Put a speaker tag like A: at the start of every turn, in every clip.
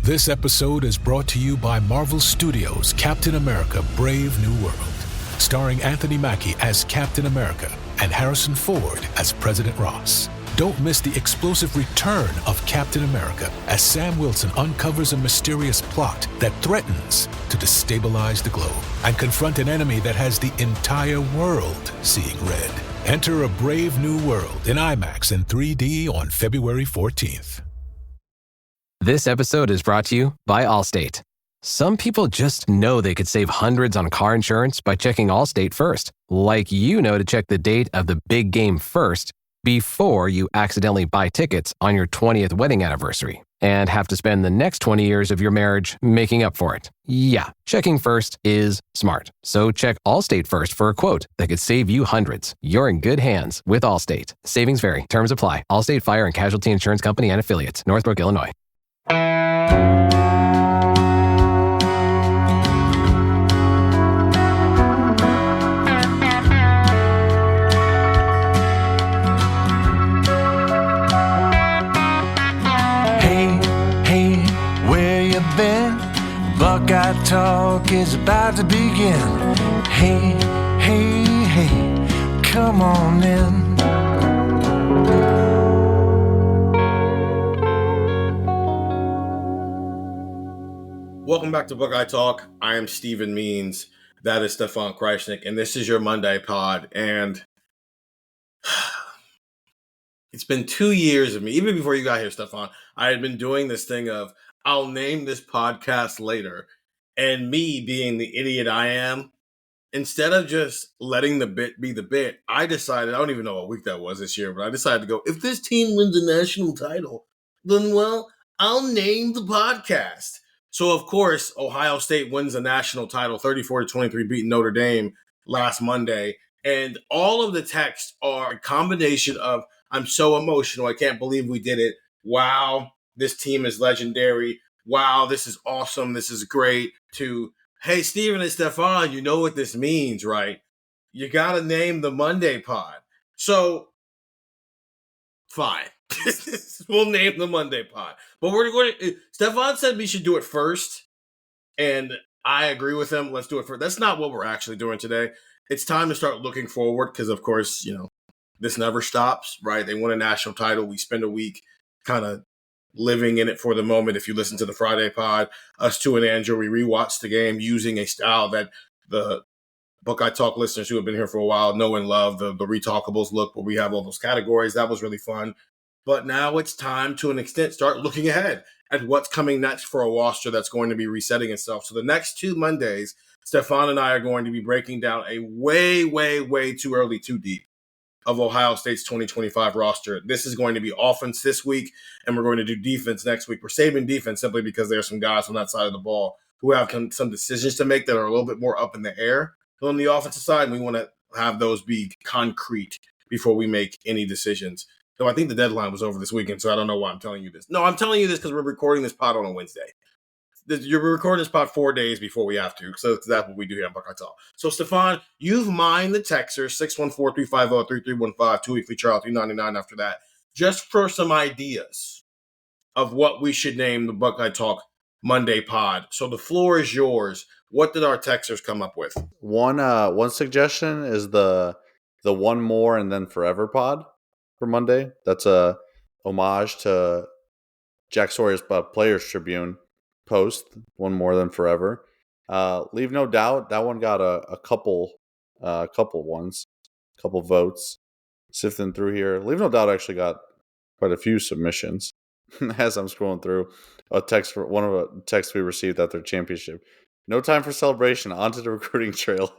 A: This episode is brought to you by Marvel Studios' Captain America: Brave New World, starring Anthony Mackie as Captain America and Harrison Ford as President Ross. Don't miss the explosive return of Captain America as Sam Wilson uncovers a mysterious plot that threatens to destabilize the globe and confront an enemy that has the entire world seeing red. Enter A Brave New World in IMAX and 3D on February 14th.
B: This episode is brought to you by Allstate. Some people just know they could save hundreds on car insurance by checking Allstate first, like you know to check the date of the big game first before you accidentally buy tickets on your 20th wedding anniversary and have to spend the next 20 years of your marriage making up for it. Yeah, checking first is smart. So check Allstate first for a quote that could save you hundreds. You're in good hands with Allstate. Savings vary. Terms apply. Allstate Fire and Casualty Insurance Company and Affiliates. Northbrook, Illinois.
C: Buckeye Talk is about to begin. Hey, hey, hey, come on in.
D: Welcome back to Buckeye Talk. I am Stephen Means. That is Stefan Krajisnik, and this is your Monday pod. And it's been 2 years of me, even before you got here, Stefan. I had been doing this thing of, I'll name this podcast later. And me being the idiot I am, instead of just letting the bit be the bit, I decided, I don't even know what week that was this year, but I decided to go, if this team wins a national title, then, well, I'll name the podcast. So, of course, Ohio State wins the national title, 34-23, beating Notre Dame last Monday. And all of the texts are a combination of, I'm so emotional, I can't believe we did it. Wow. This team is legendary. Wow, this is awesome. This is great. To, hey, Steven and Stefan, you know what this means, right? You got to name the Monday pod. So, fine. We'll name the Monday pod. But we're going to, Stefan said we should do it first. And I agree with him. Let's do it first. That's not what we're actually doing today. It's time to start looking forward because, of course, you know, this never stops, right? They won a national title. We spend a week kind of living in it for the moment. If you listen to the Friday pod, us two and Andrew, we rewatched the game using a style that the Buckeye Talk listeners who have been here for a while know and love, the Retalkables look, where we have all those categories. That was really fun. But now it's time, to an extent, start looking ahead at what's coming next for a roster that's going to be resetting itself. So the next 2 Mondays, Stefan and I are going to be breaking down a way, way, way too early, too deep of Ohio State's 2025 roster. This is going to be offense this week, and we're going to do defense next week. We're saving defense simply because there are some guys on that side of the ball who have some decisions to make that are a little bit more up in the air on the offensive side, and we want to have those be concrete before we make any decisions. So I think the deadline was over this weekend, so I don't know why I'm telling you this. No, I'm telling you this because we're recording this pod on a Wednesday. You're recording this pod 4 days before we have to, so that's what we do here on Buckeye Talk. So, Stefan, you've mined the texters, 614-350-3315, 2-weekly trial, $3.99 after that, just for some ideas of what we should name the Buckeye Talk Monday pod. So the floor is yours. What did our texters come up with?
E: One suggestion is the One More and Then Forever pod for Monday. That's a homage to Jack Sawyer's Players Tribune post, One More Than Forever. Leave No Doubt, that one got a couple votes. Sifting through here, Leave No Doubt actually got quite a few submissions. As I'm scrolling through, a text for one of the texts we received at their championship. No time for celebration. Onto the recruiting trail.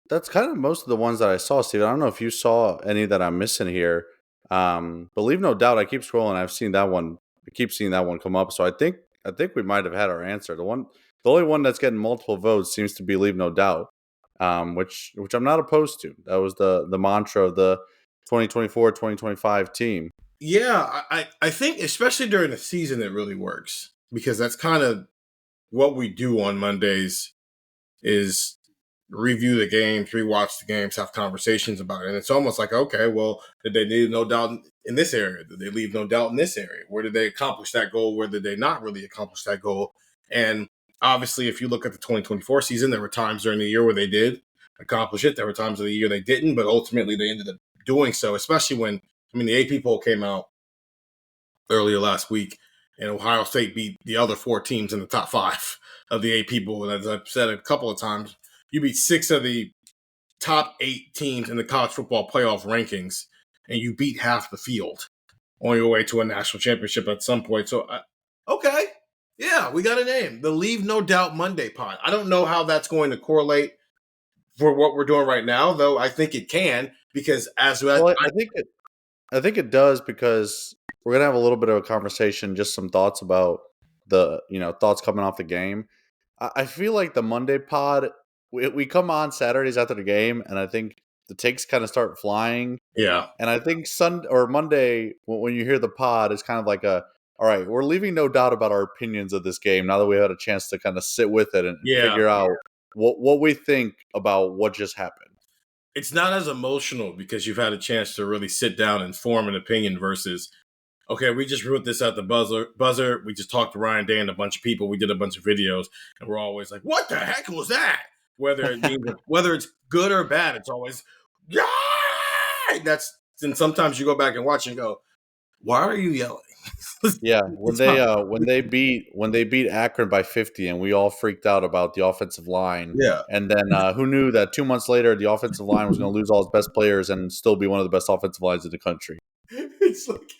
E: That's kind of most of the ones that I saw, Steve. I don't know if you saw any that I'm missing here. But Leave No Doubt, I keep scrolling. I've seen that one. I keep seeing that one come up. So I think we might have had our answer. The only one that's getting multiple votes seems to be Leave No Doubt, which I'm not opposed to. That was the mantra of the 2024-2025 team.
D: Yeah, I think especially during the season it really works because that's kind of what we do on Mondays is review the games, rewatch the games, have conversations about it. And it's almost like, okay, well, did they leave no doubt in this area? Did they leave no doubt in this area? Where did they accomplish that goal? Where did they not really accomplish that goal? And obviously, if you look at the 2024 season, there were times during the year where they did accomplish it. There were times of the year they didn't, but ultimately they ended up doing so, especially when, the AP poll came out earlier last week, and Ohio State beat the other 4 teams in the top 5 of the AP poll. And as I've said a couple of times, you beat 6 of the top 8 teams in the college football playoff rankings, and you beat half the field on your way to a national championship at some point. So, okay, yeah, we got a name, the Leave No Doubt Monday Pod. I don't know how that's going to correlate for what we're doing right now, though. I think it can, because I
E: think it does, because we're gonna have a little bit of a conversation, just some thoughts about the thoughts coming off the game. I feel like the Monday pod, we come on Saturdays after the game, and I think the takes kind of start flying.
D: Yeah.
E: And I think Sunday or Monday, when you hear the pod, it's kind of like all right, we're leaving no doubt about our opinions of this game now that we had a chance to kind of sit with it and figure out what we think about what just happened.
D: It's not as emotional because you've had a chance to really sit down and form an opinion versus, okay, we just wrote this at the buzzer. We just talked to Ryan Day and a bunch of people. We did a bunch of videos, and we're always like, what the heck was that? Whether it's good or bad, it's always, yeah! And sometimes you go back and watch and go, why are you yelling?
E: Yeah, when they beat Akron by 50, and we all freaked out about the offensive line.
D: Yeah.
E: And then who knew that 2 months later the offensive line was going to lose all its best players and still be one of the best offensive lines in the country?
D: It's like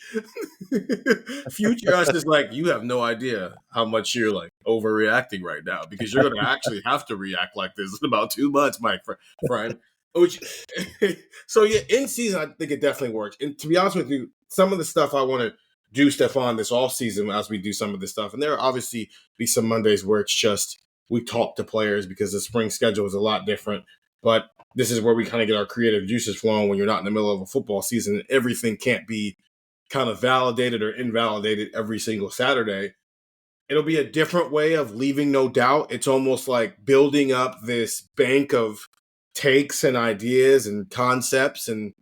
D: future us is like, you have no idea how much you're like overreacting right now, because you're going to actually have to react like this in about 2 months, my friend. So yeah, in season, I think it definitely works. And to be honest with you, some of the stuff I want to do, Stefan, this off season as we do some of this stuff, and there will obviously be some Mondays where it's just we talk to players because the spring schedule is a lot different. But this is where we kind of get our creative juices flowing when you're not in the middle of a football season and everything can't be kind of validated or invalidated every single Saturday. It'll be a different way of leaving no doubt. It's almost like building up this bank of takes and ideas and concepts and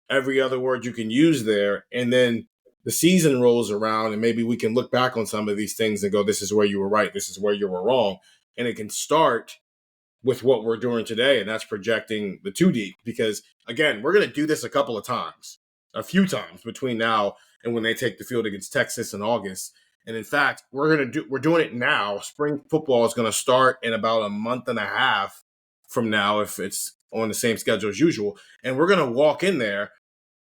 D: every other word you can use there. And then the season rolls around and maybe we can look back on some of these things and go, this is where you were right. This is where you were wrong. And it can start with what we're doing today, and that's projecting the 2 deep, because again, we're going to do this a few times between now and when they take the field against Texas in August. And in fact, we're doing it now. Spring football is going to start in about a month and a half from now, if it's on the same schedule as usual. And we're going to walk in there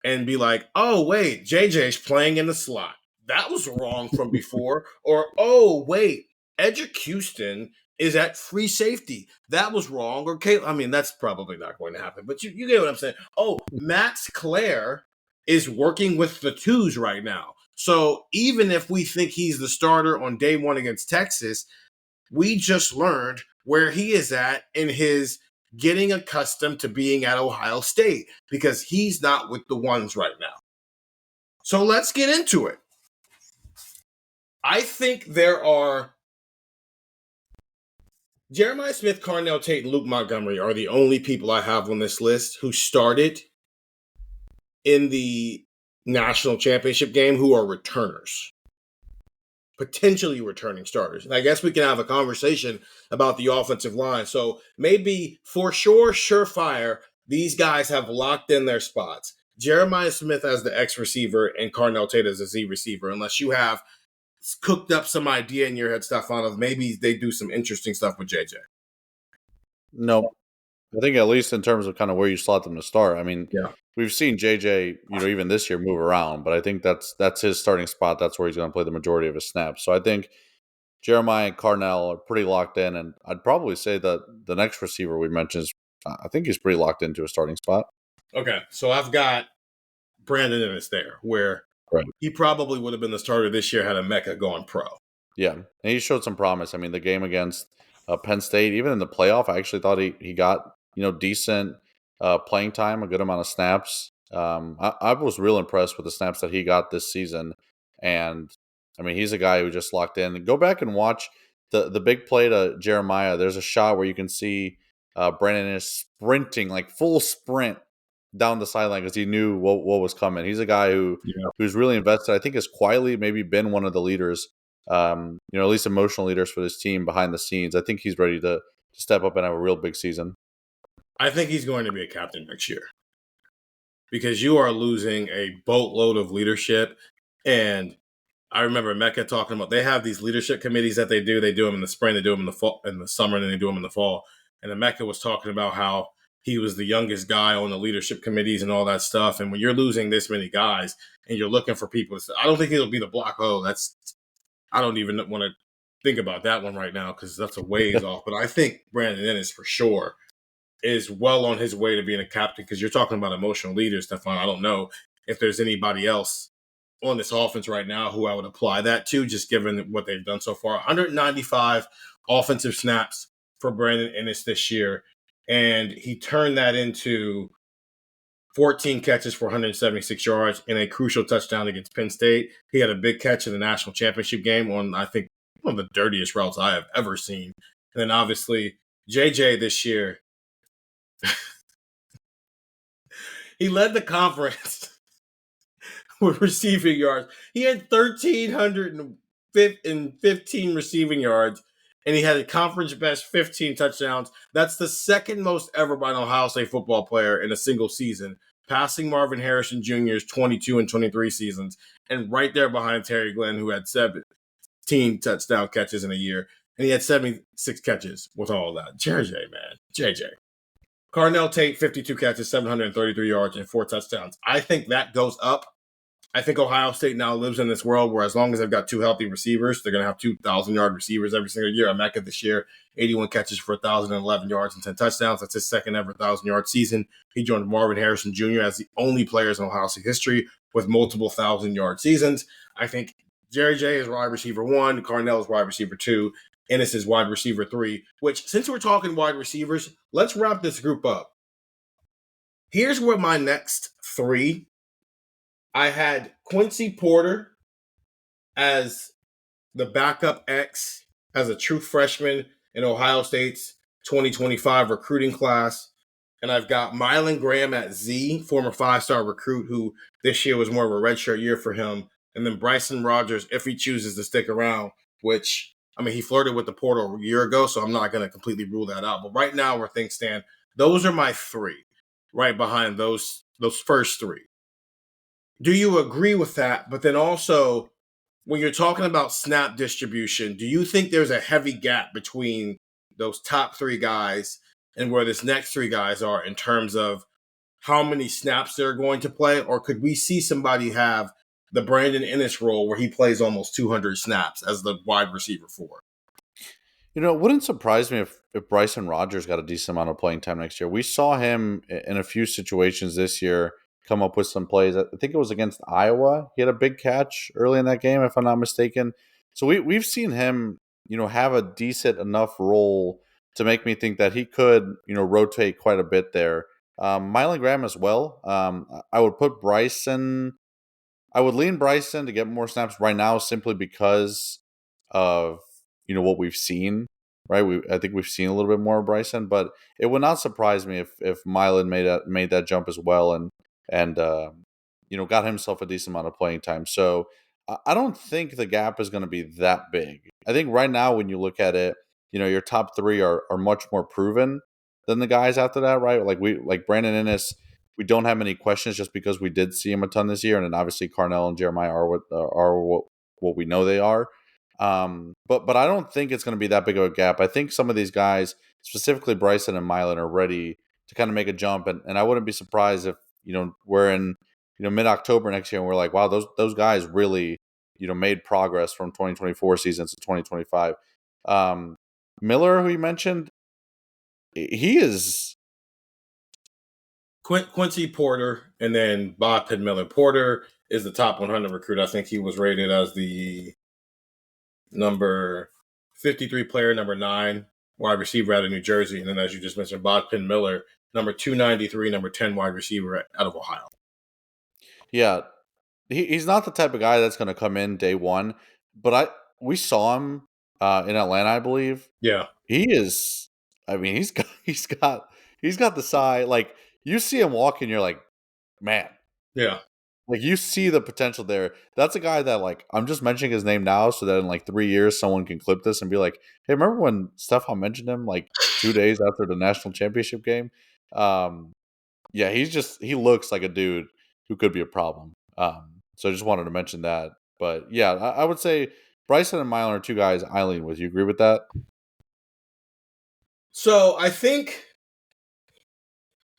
D: and be like, oh, wait, JJ's playing in the slot. That was wrong from before. Or, oh, wait, Edric Houston is at free safety. That was wrong. Or, that's probably not going to happen. But you get what I'm saying. Oh, Max Clare is working with the 2s right now. So even if we think he's the starter on day 1 against Texas, we just learned where he is at in his getting accustomed to being at Ohio State, because he's not with the 1s right now. So let's get into it. I think there are Jeremiah Smith, Carnell Tate, and Luke Montgomery are the only people I have on this list who started in the national championship game who are returners, potentially returning starters. And I guess we can have a conversation about the offensive line. So maybe for sure, surefire, these guys have locked in their spots. Jeremiah Smith as the X receiver and Carnell Tate as a Z receiver, unless you have cooked up some idea in your head, Stefan, of maybe they do some interesting stuff with JJ.
E: No, I think at least in terms of kind of where you slot them to start.
D: Yeah.
E: We've seen JJ, even this year move around, but I think that's his starting spot. That's where he's going to play the majority of his snaps. So I think Jeremiah and Carnell are pretty locked in, and I'd probably say that the next receiver we mentioned is, I think he's pretty locked into a starting spot.
D: Okay, so I've got Brandon Ennis there, where he probably would have been the starter this year had Emeka gone pro.
E: Yeah, and he showed some promise. The game against Penn State, even in the playoff, I actually thought he got decent playing time, a good amount of snaps. I was real impressed with the snaps that he got this season, and he's a guy who just locked in. Go back and watch the big play to Jeremiah. There's a shot where you can see Brandon is sprinting, like full sprint down the sideline because he knew what was coming. He's a guy who's really invested. I think has quietly maybe been one of the leaders, at least emotional leaders for this team behind the scenes. I think he's ready to step up and have a real big season.
D: I think he's going to be a captain next year because you are losing a boatload of leadership. And I remember Mecca talking about they have these leadership committees that they do. They do them in the spring, they do them in the fall, in the summer, and then they do them in the fall. And Mecca was talking about how he was the youngest guy on the leadership committees and all that stuff. And when you're losing this many guys and you're looking for people, I don't think it'll be the block. I don't even want to think about that one right now because that's a ways off. But I think Brandon Ennis for sure is well on his way to being a captain because you're talking about emotional leaders, Stefan. I don't know if there's anybody else on this offense right now who I would apply that to, just given what they've done so far. 195 offensive snaps for Brandon Ennis this year, and he turned that into 14 catches for 176 yards and a crucial touchdown against Penn State. He had a big catch in the national championship game on, I think, one of the dirtiest routes I have ever seen. And then obviously JJ this year, he led the conference with receiving yards. He had 1,315 receiving yards, and he had a conference best 15 touchdowns. That's the second most ever by an Ohio State football player in a single season, passing Marvin Harrison Jr.'s 22 and 23 seasons, and right there behind Terry Glenn, who had 17 touchdown catches in a year, and he had 76 catches with all that. JJ. Carnell Tate, 52 catches, 733 yards, and 4 touchdowns. I think that goes up. I think Ohio State now lives in this world where as long as they've got 2 healthy receivers, they're going to have 2,000-yard receivers every single year. Emeka this year, 81 catches for 1,011 yards and 10 touchdowns. That's his second ever 1,000-yard season. He joined Marvin Harrison Jr. as the only players in Ohio State history with multiple 1,000-yard seasons. I think Jerry J is wide receiver 1, Carnell is wide receiver 2, Ennis is wide receiver 3, which, since we're talking wide receivers, let's wrap this group up. Here's where my next 3. I had Quincy Porter as the backup X as a true freshman in Ohio State's 2025 recruiting class. And I've got Mylan Graham at Z, former 5-star recruit who this year was more of a redshirt year for him. And then Bryson Rogers, if he chooses to stick around, which, I mean, he flirted with the portal a year ago, so I'm not going to completely rule that out. But right now, where things stand, those are my 3, right behind those first 3. Do you agree with that? But then also, when you're talking about snap distribution, do you think there's a heavy gap between those top 3 guys and where this next 3 guys are in terms of how many snaps they're going to play? Or could we see somebody have the Brandon Ennis role where he plays almost 200 snaps as the wide receiver 4?
E: It wouldn't surprise me if Bryson Rogers got a decent amount of playing time next year. We saw him in a few situations this year come up with some plays. I think it was against Iowa. He had a big catch early in that game, if I'm not mistaken. So we've seen him, have a decent enough role to make me think that he could, rotate quite a bit there. Mylan Graham as well. I would put Bryson. I would lean Bryson to get more snaps right now simply because of what we've seen, right? I think we've seen a little bit more of Bryson, but it would not surprise me if Mylan made that jump as well and got himself a decent amount of playing time. So I don't think the gap is going to be that big. I think right now when you look at it, your top 3 are much more proven than the guys after that, right? Like Brandon Ennis, we don't have many questions just because we did see him a ton this year, and then obviously Carnell and Jeremiah are what we know they are. But I don't think it's going to be that big of a gap. I think some of these guys, specifically Bryson and Mylan, are ready to kind of make a jump, and I wouldn't be surprised if we're in mid-October next year and we're like, wow, those guys really made progress from 2024 seasons to 2025. Miller, who you mentioned, he is
D: Quincy Porter and then Bob Miller. Porter is the top 100 recruit. I think he was rated as the number 53 player, number 9 wide receiver out of New Jersey. And then, as you just mentioned, Bob Miller, number 293, number 10 wide receiver out of Ohio.
E: Yeah, he's not the type of guy that's going to come in day one. But we saw him in Atlanta, I believe.
D: Yeah,
E: he is I mean, he's got the size. Like you see him walking, you're like, man,
D: Yeah.
E: like you see the potential there. That's a guy that like I'm just mentioning his name now so that in like 3 years someone can clip this and be like, hey, remember when Stefan mentioned him like 2 days after the national championship game? Um, yeah, he looks like a dude who could be a problem. So I just wanted to mention that. But yeah, I would say Bryson and Milan are two guys I lean with. You agree with that?
D: So I think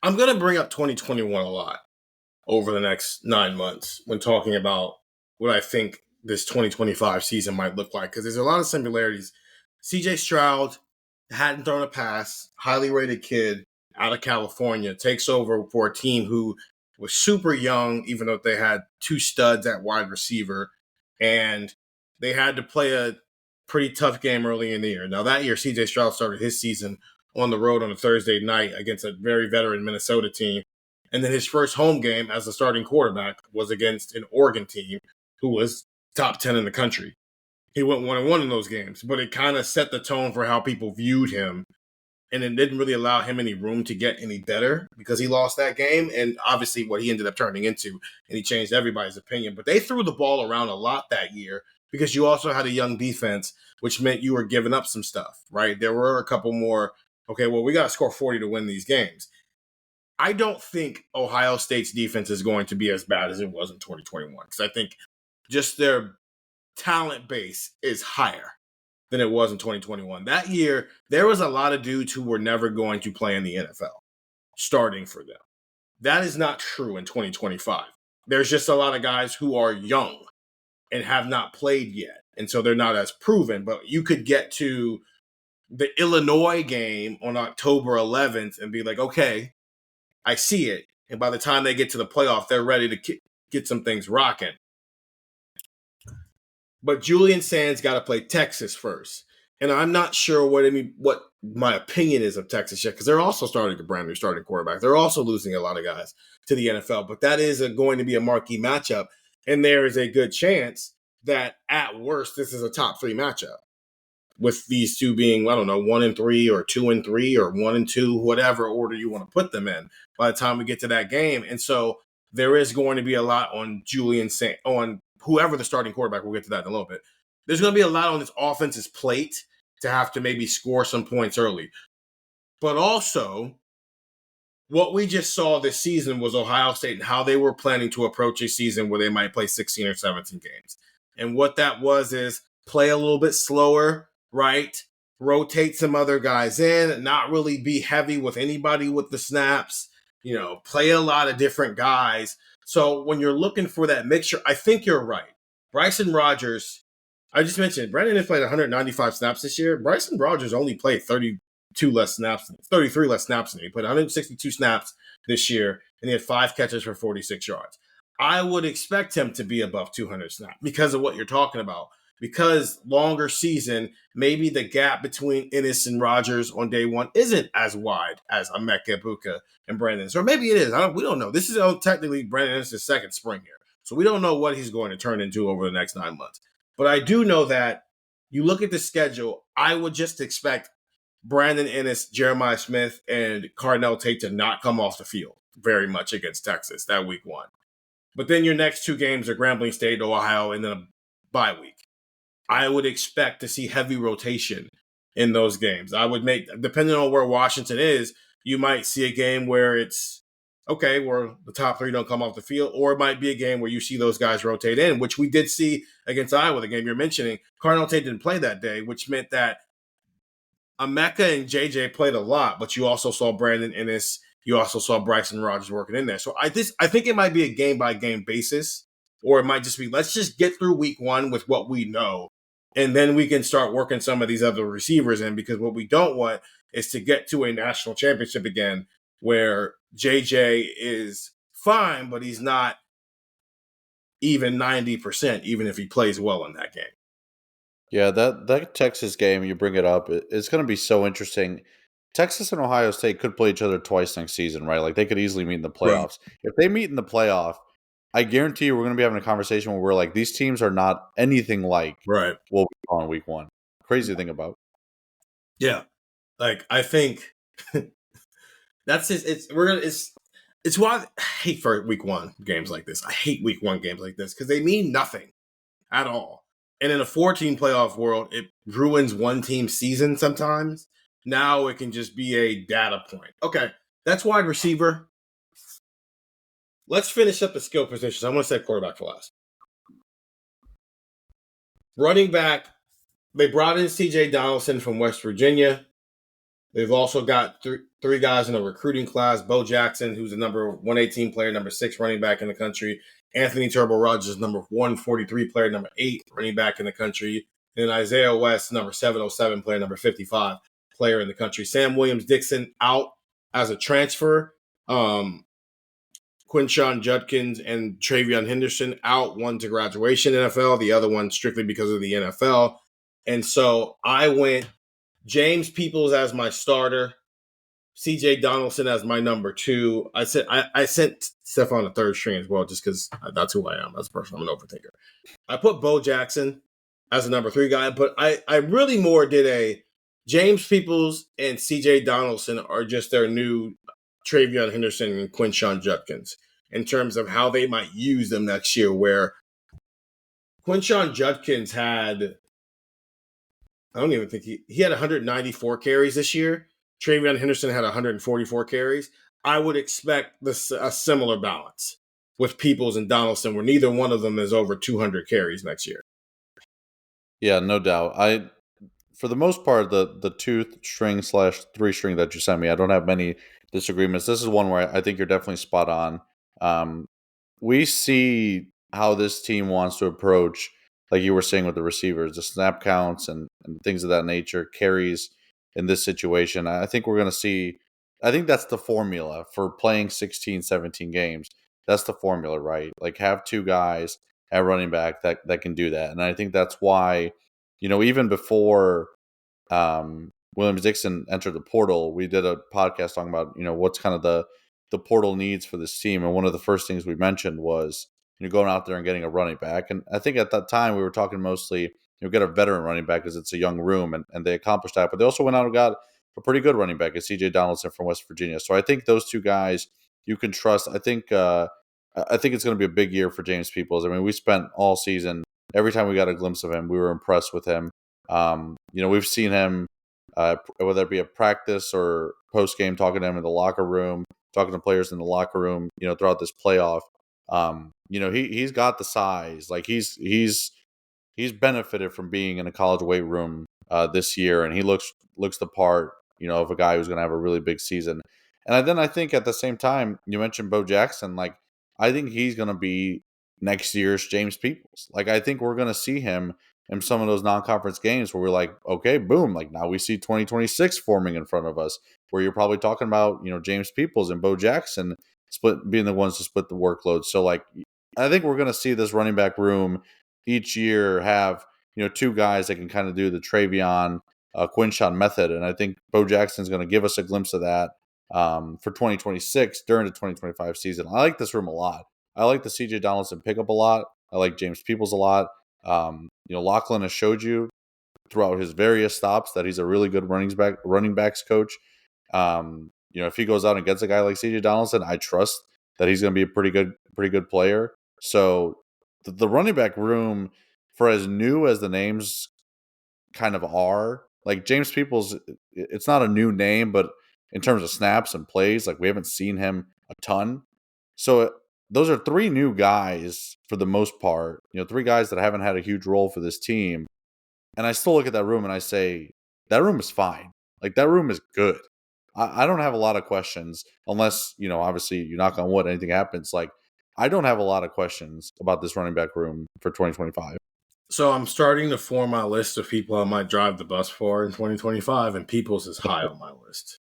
D: I'm going to bring up 2021 a lot over the next 9 months when talking about what I think this 2025 season might look like, because there's a lot of similarities. CJ Stroud hadn't thrown a pass, highly rated kid out of California, takes over for a team who was super young, even though they had two studs at wide receiver, and they had to play a pretty tough game early in the year. Now, that year, CJ Stroud started his season on the road on a Thursday night against a very veteran Minnesota team. And then his first home game as a starting quarterback was against an Oregon team who was top 10 in the country. He went 1-1 in those games, but it kind of set the tone for how people viewed him. And it didn't really allow him any room to get any better because he lost that game and obviously what he ended up turning into. And he changed everybody's opinion. But they threw the ball around a lot that year because you also had a young defense, which meant you were giving up some stuff, right? There were a couple more, okay, well, we got to score 40 to win these games. I don't think Ohio State's defense is going to be as bad as it was in 2021 because I think just their talent base is higher than it was in 2021. That year, there was a lot of dudes who were never going to play in the NFL starting for them. That is not true in 2025. There's just a lot of guys who are young and have not played yet, and so they're not as proven. But you could get to the Illinois game on October 11th and be like, okay, I see it. And by the time they get to the playoff, they're ready to get some things rocking. But Julian Sayin's got to play Texas first. And I'm not sure what my opinion is of Texas yet, because they're also starting a brand new starting quarterback. They're also losing a lot of guys to the NFL. But that is going to be a marquee matchup. And there is a good chance that at worst, this is a top 3 matchup. With these two being, I don't know, 1-3 or 2-3 or 1-2, whatever order you want to put them in by the time we get to that game. And so there is going to be a lot on Julian Sayin, on whoever the starting quarterback, we'll get to that in a little bit. There's going to be a lot on this offense's plate to have to maybe score some points early. But also, what we just saw this season was Ohio State and how they were planning to approach a season where they might play 16 or 17 games. And what that was is play a little bit slower, right? Rotate some other guys in, not really be heavy with anybody with the snaps, play a lot of different guys. So when you're looking for that mixture, I think you're right. Bryson Rodgers, I just mentioned, Brandon has played 195 snaps this year. Bryson Rodgers only played 33 less snaps than him. He played 162 snaps this year, and he had 5 catches for 46 yards. I would expect him to be above 200 snaps because of what you're talking about. Because longer season, maybe the gap between Ennis and Rodgers on day one isn't as wide as Emeka Egbuka and Brandon. Or maybe it is. We don't know. This is technically Brandon Ennis' second spring here. So we don't know what he's going to turn into over the next 9 months. But I do know that you look at the schedule, I would just expect Brandon Ennis, Jeremiah Smith, and Cardinal Tate to not come off the field very much against Texas that week 1. But then your next 2 games are Grambling State, Ohio, and then a bye week. I would expect to see heavy rotation in those games. I would depending on where Washington is, you might see a game where it's, okay, where the top 3 don't come off the field, or it might be a game where you see those guys rotate in, which we did see against Iowa, the game you're mentioning. Cardinal Tate didn't play that day, which meant that Emeka and JJ played a lot, but you also saw Brandon Ennis, you also saw Bryson Rodgers working in there. So I think it might be a game-by-game basis, or it might just be, let's just get through week 1 with what we know, and then we can start working some of these other receivers in, because what we don't want is to get to a national championship again where JJ is fine, but he's not even 90%, even if he plays well in that game.
E: Yeah, that Texas game, you bring it up, it's going to be so interesting. Texas and Ohio State could play each other twice next season, right? Like they could easily meet in the playoffs. Right. If they meet in the playoff, I guarantee you we're going to be having a conversation where we're like, these teams are not anything like
D: right.
E: what we saw in week 1. Crazy thing about.
D: Yeah. Like, I think that's just, it's why I hate for week one games like this. I hate week one games like this because they mean nothing at all. And in a 14 playoff world, it ruins one team's season sometimes. Now it can just be a data point. Okay, that's wide receiver. Let's finish up the skill positions. I'm going to say quarterback for last. Running back, they brought in C.J. Donaldson from West Virginia. They've also got three guys in a recruiting class. Bo Jackson, who's the number 118 player, number 6 running back in the country. Anthony Turbo Rogers, number 143 player, number 8 running back in the country. And Isaiah West, number 707 player, number 55 player in the country. Sam Williams-Dixon out as a transfer. Quinshon Judkins and Travion Henderson out, one to graduation NFL, the other one strictly because of the NFL. And so I went James Peoples as my starter, CJ Donaldson as my number 2. I sent Stefan a third string as well, just because that's who I am as a person. I'm an overthinker. I put Bo Jackson as a number 3 guy, but I really more did a James Peoples and CJ Donaldson are just their new Travion Henderson and Quinshon Judkins in terms of how they might use them next year, where Quinshon Judkins had, I don't even think he had 194 carries this year. Travion Henderson had 144 carries. I would expect a similar balance with Peoples and Donaldson, where neither one of them is over 200 carries next year.
E: Yeah, no doubt. For the most part, the 2-string/3 string that you sent me, I don't have many disagreements. This is one where I think you're definitely spot on. We see how this team wants to approach, like you were saying with the receivers, the snap counts and things of that nature, carries in this situation. I think we're going to see, I think that's the formula for playing 16, 17 games. That's the formula, right? Like have 2 guys at running back that can do that. And I think that's why, even before Williams-Dixon entered the portal, we did a podcast talking about, what's kind of the portal needs for this team. And one of the first things we mentioned was, going out there and getting a running back. And I think at that time we were talking mostly, get a veteran running back because it's a young room, and they accomplished that. But they also went out and got a pretty good running back, C.J. Donaldson from West Virginia. So I think those 2 guys you can trust. I think it's going to be a big year for James Peoples. I mean, we spent all season, every time we got a glimpse of him, we were impressed with him. We've seen him, whether it be a practice or post game, talking to him in the locker room, talking to players in the locker room, throughout this playoff. He's got the size. Like he's benefited from being in a college weight room this year, and he looks the part, of a guy who's going to have a really big season. And then I think at the same time, you mentioned Bo Jackson. Like I think he's going to be next year's James Peoples. Like I think we're going to see him in some of those non-conference games where we're like, okay, boom, like now we see 2026 forming in front of us, where you're probably talking about, James Peoples and Bo Jackson being the ones to split the workload. So like, I think we're going to see this running back room each year have, 2 guys that can kind of do the Travion Quinshon method. And I think Bo Jackson's going to give us a glimpse of that for 2026 during the 2025 season. I like this room a lot. I like the CJ Donaldson pickup a lot. I like James Peoples a lot. Lachlan has showed you throughout his various stops that he's a really good running backs coach. If he goes out and gets a guy like CJ Donaldson, I trust that he's going to be a pretty good player. So the running back room, for as new as the names kind of are, like James Peoples, it's not a new name, but in terms of snaps and plays, like we haven't seen him a ton. So those are 3 new guys for the most part, 3 guys that haven't had a huge role for this team. And I still look at that room and I say, that room is fine. Like that room is good. I don't have a lot of questions unless, obviously you knock on wood, anything happens. Like I don't have a lot of questions about this running back room for 2025.
D: So I'm starting to form my list of people I might drive the bus for in 2025, and Peoples is high on my list.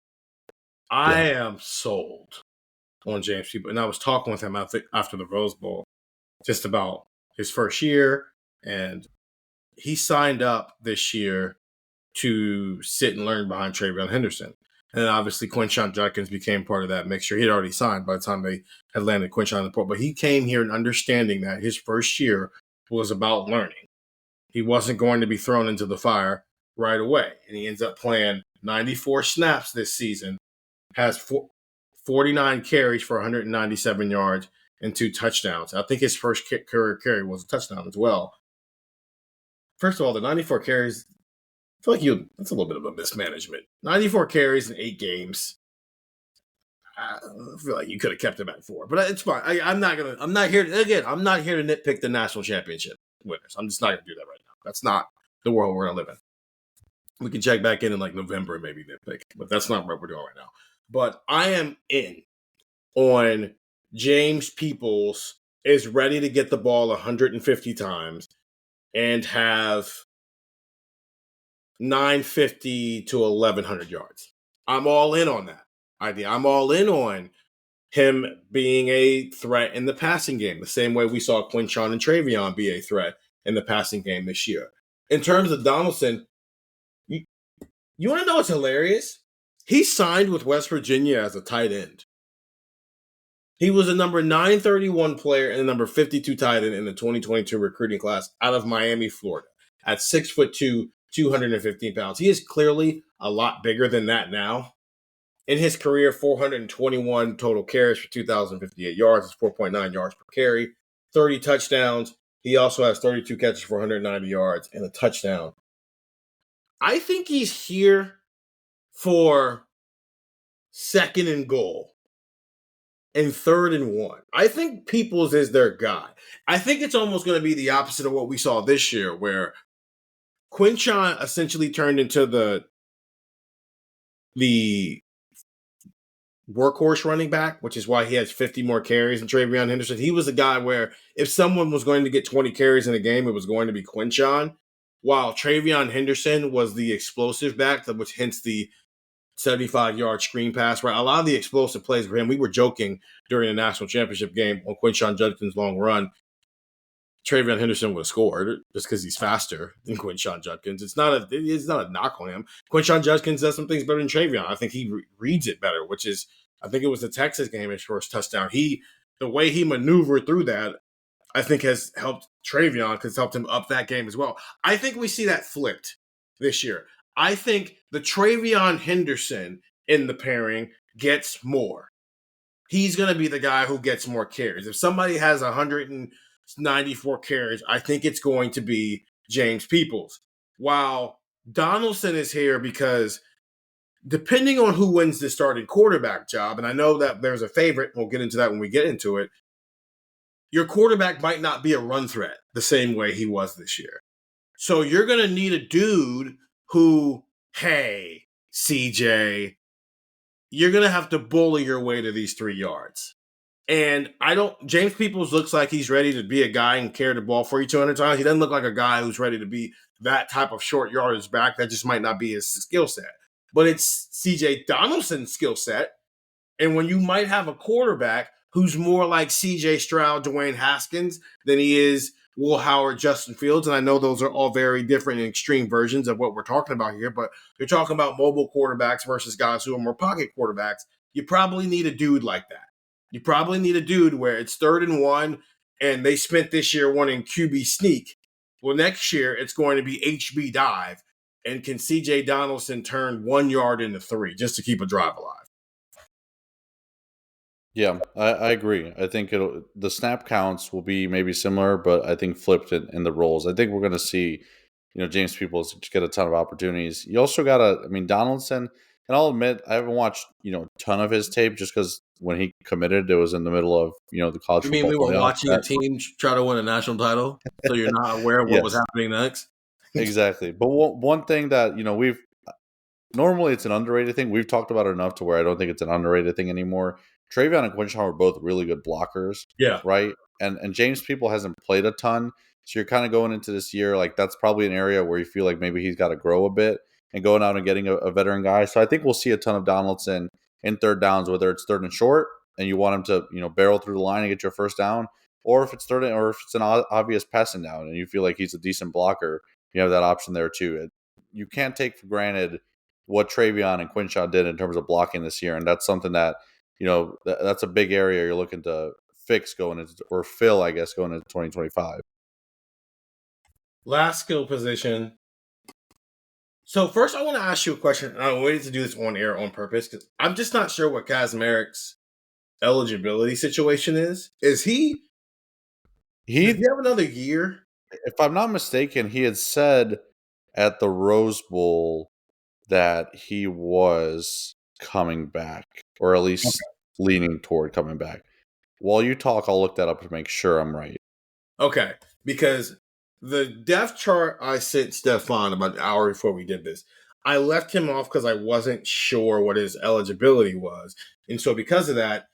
D: I am sold on James Peoples. And I was talking with him after the Rose Bowl just about his first year, and he signed up this year to sit and learn behind Travion Henderson. And then obviously Quinshon Judkins became part of that mixture. He'd already signed by the time they had landed Quinshon in the port. But he came here and understanding that his first year was about learning. He wasn't going to be thrown into the fire right away. And he ends up playing 94 snaps this season, has 49 carries for 197 yards and 2 touchdowns. I think his first career carry was a touchdown as well. First of all, the 94 carries, I feel like that's a little bit of a mismanagement. 94 carries in 8 games. I feel like you could have kept him at 4, but it's fine. I'm not here to nitpick the national championship winners. I'm just not going to do that right now. That's not the world we're going to live in. We can check back in like November and maybe nitpick, but that's not what we're doing right now. But I am in on James Peoples is ready to get the ball 150 times and have 950 to 1,100 yards. I'm all in on that idea. I'm all in on him being a threat in the passing game, the same way we saw Quinshon and Travion be a threat in the passing game this year. In terms of Donaldson, you want to know what's hilarious? He signed with West Virginia as a tight end. He was a number 931 player and a number 52 tight end in the 2022 recruiting class out of Miami, Florida, at 6'2", 215 pounds. He is clearly a lot bigger than that now. In his career, 421 total carries for 2,058 yards. It's 4.9 yards per carry, 30 touchdowns. He also has 32 catches for 190 yards and a touchdown. I think he's here for 2nd and goal and 3rd and 1. I think Peoples is their guy. I think it's almost going to be the opposite of what we saw this year, where Quinshon essentially turned into the workhorse running back, which is why he has 50 more carries than Travion Henderson. He was a guy where if someone was going to get 20 carries in a game, it was going to be Quinshon, while Travion Henderson was the explosive back, which hence the 75-yard screen pass, right? A lot of the explosive plays for him. We were joking during the national championship game on Quinshon Judkins' long run. Travion Henderson would have scored just because he's faster than Quinshon Judkins. It's not a knock on him. Quinshon Judkins does some things better than Travion. I think he reads it better, which is, I think it was the Texas game, his first touchdown. The way he maneuvered through that, I think has helped Travion, because it's helped him up that game as well. I think we see that flipped this year. I think the Travion Henderson in the pairing gets more. He's going to be the guy who gets more carries. If somebody has 194 carries, I think it's going to be James Peoples. While Donaldson is here because depending on who wins the starting quarterback job, and I know that there's a favorite, we'll get into that when we get into it, your quarterback might not be a run threat the same way he was this year. So you're going to need a dude who, hey, CJ, you're going to have to bully your way to these 3 yards. And James Peoples looks like he's ready to be a guy and carry the ball for you 200 times. He doesn't look like a guy who's ready to be that type of short yardage back. That just might not be his skill set. But it's CJ Donaldson's skill set. And when you might have a quarterback who's more like CJ Stroud, Dwayne Haskins than he is Will Howard, Justin Fields, and I know those are all very different and extreme versions of what we're talking about here, but you're talking about mobile quarterbacks versus guys who are more pocket quarterbacks. You probably need a dude like that. You probably need a dude where it's 3rd and 1, and they spent this year wanting QB sneak. Well, next year it's going to be HB dive, and can CJ Donaldson turn 1 yard into 3 just to keep a drive alive?
E: Yeah, I agree. I think the snap counts will be maybe similar, but I think flipped in the roles. I think we're going to see, James Peoples get a ton of opportunities. You also got Donaldson, and I'll admit I haven't watched, a ton of his tape just because when he committed, it was in the middle of, the college
D: You
E: football
D: mean we were
E: playoff.
D: watching a team try to win a national title, so you're not aware of what was
E: Yes.
D: happening next?
E: Exactly. But one thing that, normally it's an underrated thing. We've talked about it enough to where I don't think it's an underrated thing anymore. Travion and Quinshon are both really good blockers.
D: Yeah.
E: Right. And James People hasn't played a ton. So you're kind of going into this year, like that's probably an area where you feel like maybe he's got to grow a bit and going out and getting a veteran guy. So I think we'll see a ton of Donaldson in 3rd downs, whether it's 3rd and short and you want him to, barrel through the line and get your 1st down, or if it's or if it's an obvious passing down and you feel like he's a decent blocker, you have that option there too. You can't take for granted what Travion and Quinshon did in terms of blocking this year. And that's something that, that's a big area you're looking to fix going into, or fill, I guess, going into 2025.
D: Last skill position, So first, I want to ask you a question. And I waited to do this on air on purpose because I'm just not sure what Kazmarek's eligibility situation is. Does he
E: He,
D: have another year?
E: if I'm not mistaken, he had said at the Rose Bowl that he was coming back, or at least leaning toward coming back. While you talk, I'll look that up to make sure I'm right.
D: Okay, because the depth chart I sent Stefan about an hour before we did this, I left him off because I wasn't sure what his eligibility was. And so because of that,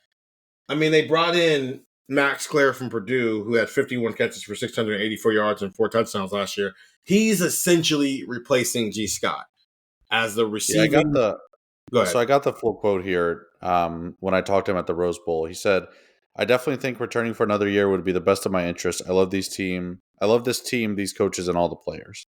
D: I mean, they brought in Max Clare from Purdue, who had 51 catches for 684 yards and 4 touchdowns last year. He's essentially replacing G. Scott as the
E: Yeah,
D: receiving. Go ahead.
E: I got the full quote here. When I talked to him at the Rose Bowl, he said, "I definitely think returning for another year would be the best of my interest. I love this team, these coaches, and all the players."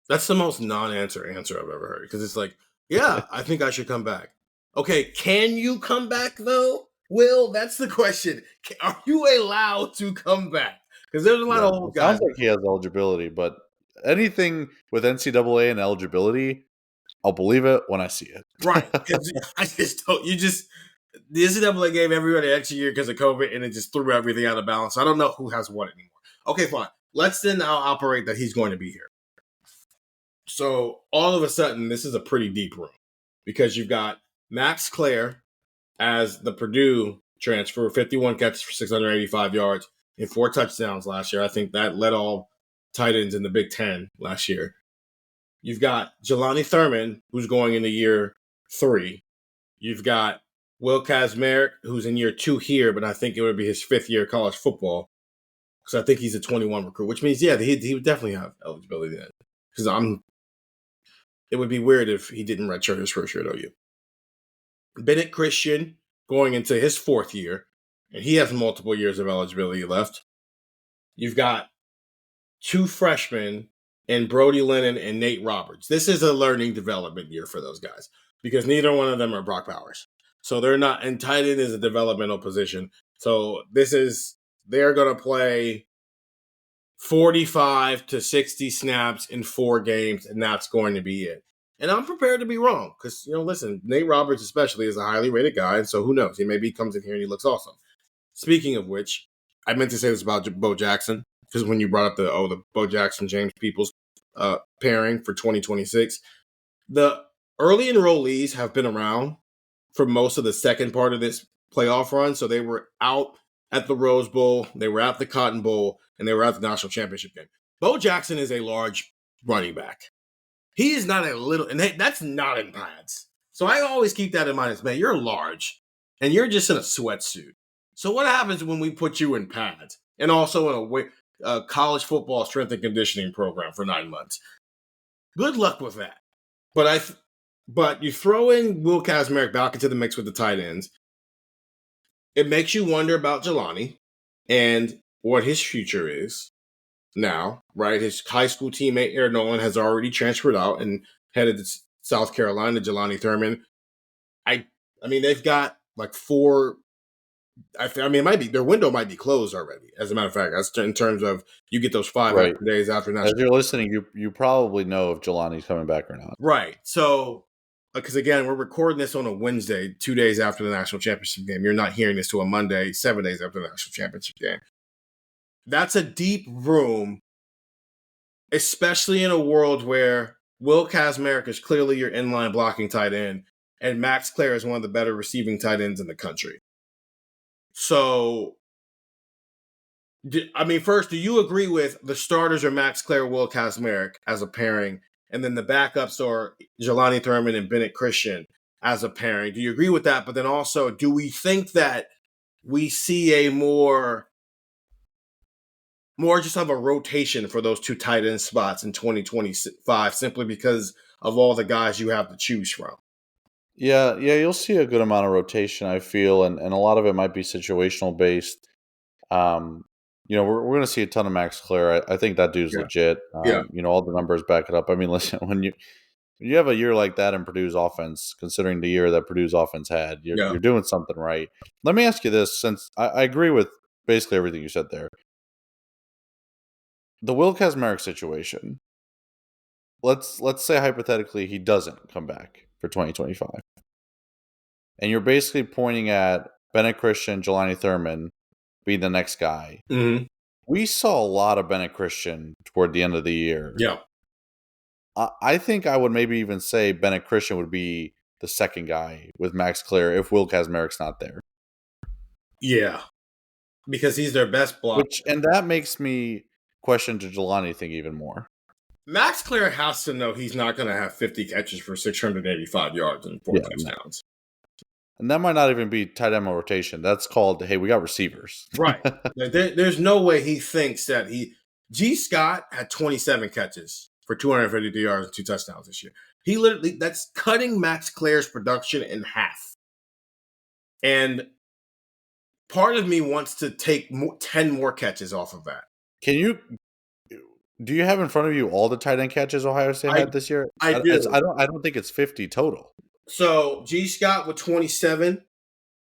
D: That's the most non-answer answer I've ever heard because it's like, yeah, I think I should come back. Okay, can you come back though? Will, that's the question. Are you allowed to come back? Because there's a lot
E: Yeah,
D: of old
E: it sounds
D: guys.
E: like he has eligibility, but anything with NCAA and eligibility, I'll believe it when I see it.
D: Right. Because I just don't, the NCAA gave everybody an extra year because of COVID and it just threw everything out of balance. I don't know who has what anymore. Okay, fine. Let's then now operate that he's going to be here. So all of a sudden, this is a pretty deep room because you've got Max Clare as the Purdue transfer, 51 catches for 685 yards and 4 touchdowns last year. I think that led all tight ends in the Big Ten last year. You've got Jelani Thurman, who's going into year 3. You've got Will Kazmarek, who's in year 2 here, but I think it would be his 5th year of college football because I think he's a 21 recruit, which means, yeah, he would definitely have eligibility then. Because it would be weird if he didn't redshirt his first year at OU. Bennett Christian going into his 4th year, and he has multiple years of eligibility left. You've got 2 freshmen and Brody Lennon and Nate Roberts. This is a learning development year for those guys because neither one of them are Brock Bowers. So they're not, and tight end is a developmental position. So they're going to play 45 to 60 snaps in 4 games, and that's going to be it. And I'm prepared to be wrong because, listen, Nate Roberts especially is a highly rated guy, and so who knows? He comes in here and he looks awesome. Speaking of which, I meant to say this about Bo Jackson because when you brought up the Bo Jackson James Peoples pairing for 2026, the early enrollees have been around for most of the second part of this playoff run, so they were out at the Rose Bowl, they were at the Cotton Bowl, and they were at the national championship game. Bo Jackson is a large running back. He is not a little, and that's not in pads. So I always keep that in mind as, man, you're large, and you're just in a sweatsuit. So what happens when we put you in pads and also in a college football strength and conditioning program for 9 months? Good luck with that. But you throw in Will Kazmarek back into the mix with the tight ends. It makes you wonder about Jelani and what his future is now, right? His high school teammate, Aaron Nolan, has already transferred out and headed to South Carolina, Jelani Thurman. I mean, they've got like 4. It might be their window might be closed already. As a matter of fact, that's in terms of you get those 5
E: Right.
D: extra days after
E: As
D: national.
E: you're listening, you probably know if Jelani's coming back or not.
D: Right. So, because again, we're recording this on a Wednesday, 2 days after the national championship game. You're not hearing this to a Monday, 7 days after the national championship game. That's a deep room, especially in a world where Will Kazmarek is clearly your inline blocking tight end, and Max Clare is one of the better receiving tight ends in the country. So, first, do you agree with the starters are Max Clare, Will Kazmarek as a pairing, and then the backups are Jelani Thurman and Bennett Christian as a pairing? Do you agree with that? But then also, do we think that we see a more just of a rotation for those 2 tight end spots in 2025 simply because of all the guys you have to choose from?
E: Yeah, you'll see a good amount of rotation, I feel, and a lot of it might be situational based. We're going to see a ton of Max Clare. I think that dude's legit.
D: Yeah.
E: All the numbers back it up. I mean, listen, when you have a year like that in Purdue's offense, considering the year that Purdue's offense had, you're doing something right. Let me ask you this, since I agree with basically everything you said there. The Will Kazmarek situation, let's say hypothetically he doesn't come back for 2025. And you're basically pointing at Bennett Christian, Jelani Thurman being the next guy.
D: Mm-hmm.
E: We saw a lot of Bennett Christian toward the end of the year.
D: Yeah.
E: I think I would maybe even say Bennett Christian would be the second guy with Max Clear if Will Kazmarek's not there.
D: Yeah. Because he's their best block.
E: And that makes me question the Jelani thing even more.
D: Max Clear has to know he's not going to have 50 catches for 685 yards and 4 touchdowns.
E: And that might not even be tight end rotation. That's called, hey, we got receivers.
D: Right. There's no way he thinks that G. Scott had 27 catches for 252 yards and 2 touchdowns this year. He literally, that's cutting Max Clear's production in half. And part of me wants to take 10 more catches off of that.
E: Do you have in front of you all the tight end catches Ohio State had this year?
D: I do.
E: I don't think it's 50 total.
D: So G. Scott with 27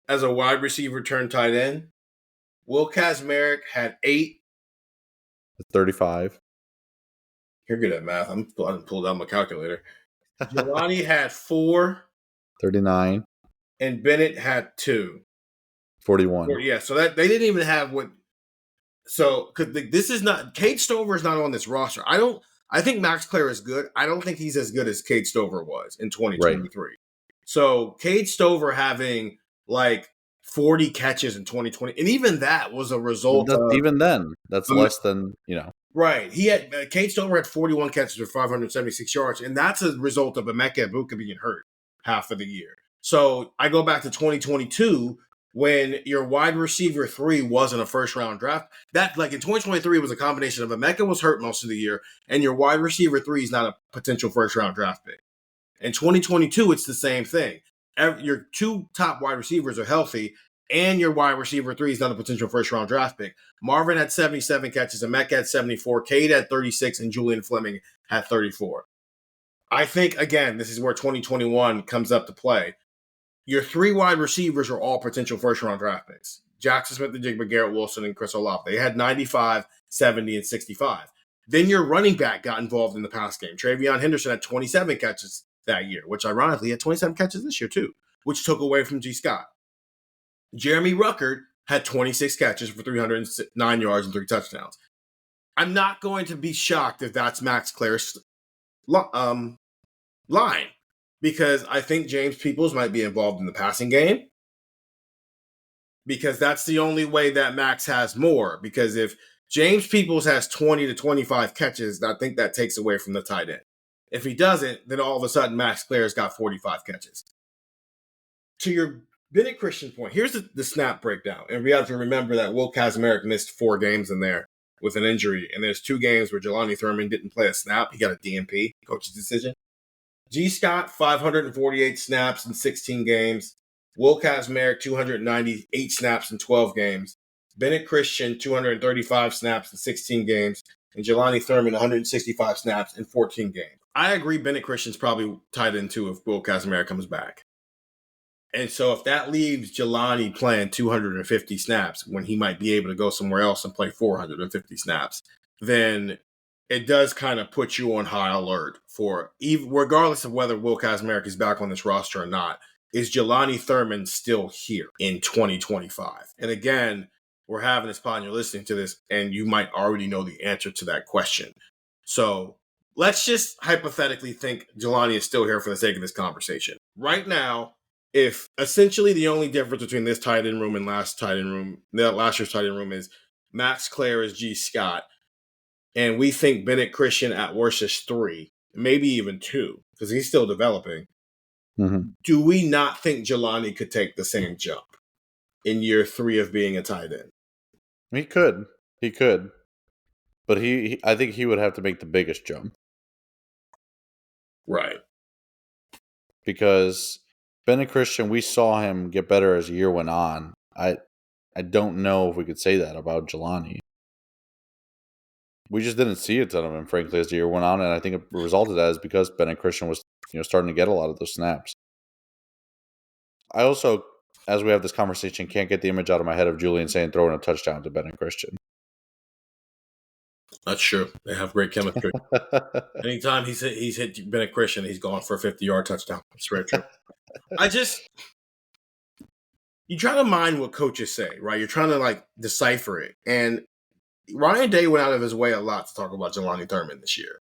D: as a wide receiver turned tight end. Will Kazmarek had 8.
E: 35.
D: You're good at math. I'm pulled out my calculator. Jelani had 4.
E: 39.
D: And Bennett had 2.
E: 41.
D: Yeah, so that they didn't even have what. So because this is not Cade Stover is not on this roster. I think Max Clear is good. I don't think he's as good as Cade Stover was in 2023. Right. So Cade Stover having like 40 catches in 2020, and even that was a result of
E: even then that's less than
D: Right, he had Cade Stover had 41 catches for 576 yards, and that's a result of Emeka Egbuka being hurt half of the year. So I go back to 2022. When your wide receiver 3 wasn't a first-round draft, that like in 2023 it was a combination of Emeka was hurt most of the year, and your wide receiver 3 is not a potential first-round draft pick. In 2022, it's the same thing. Your 2 top wide receivers are healthy, and your wide receiver 3 is not a potential first-round draft pick. Marvin had 77 catches, Emeka had 74, Cade had 36, and Julian Fleming had 34. I think, again, this is where 2021 comes up to play. Your 3 wide receivers are all potential first-round draft picks. Jackson Smith-Njigba, Garrett Wilson, and Chris Olave. They had 95, 70, and 65. Then your running back got involved in the pass game. Travion Henderson had 27 catches that year, which ironically had 27 catches this year too, which took away from G. Scott. Jeremy Ruckert had 26 catches for 309 yards and 3 touchdowns. I'm not going to be shocked if that's Max Clair's line. Because I think James Peoples might be involved in the passing game. Because that's the only way that Max has more. Because if James Peoples has 20 to 25 catches, I think that takes away from the tight end. If he doesn't, then all of a sudden Max Clair's got 45 catches. To your Bennett Christian point, here's the snap breakdown. And we have to remember that Will Kazmarek missed 4 games in there with an injury. And there's 2 games where Jelani Thurman didn't play a snap. He got a DNP, coach's decision. G. Scott, 548 snaps in 16 games. Will Kazmarek, 298 snaps in 12 games. Bennett Christian, 235 snaps in 16 games. And Jelani Thurman, 165 snaps in 14 games. I agree Bennett Christian's probably tied into if Will Kazmarek comes back. And so if that leaves Jelani playing 250 snaps when he might be able to go somewhere else and play 450 snaps, then it does kind of put you on high alert for, even regardless of whether Will Kazmarek is back on this roster or not, is Jelani Thurman still here in 2025? And again, we're having this pod and you're listening to this, and you might already know the answer to that question. So let's just hypothetically think Jelani is still here for the sake of this conversation. Right now, if essentially the only difference between this tight end room and last year's tight end room is Max Clair is G. Scott, and we think Bennett Christian at worst is 3, maybe even 2, because he's still developing. Mm-hmm. Do we not think Jelani could take the same jump in year 3 of being a tight end?
E: He could. But I think he would have to make the biggest jump.
D: Right.
E: Because Bennett Christian, we saw him get better as the year went on. I don't know if we could say that about Jelani. We just didn't see a ton of him, frankly, as the year went on, and I think it resulted as because Bennett Christian was, starting to get a lot of those snaps. I also, as we have this conversation, can't get the image out of my head of Julian Sayin throwing a touchdown to Bennett Christian.
D: That's true. They have great chemistry. Anytime he's hit Bennett Christian, he's gone for a 50-yard touchdown. That's very true. You try to mind what coaches say, right? You're trying to like decipher it. And Ryan Day went out of his way a lot to talk about Jelani Thurman this year.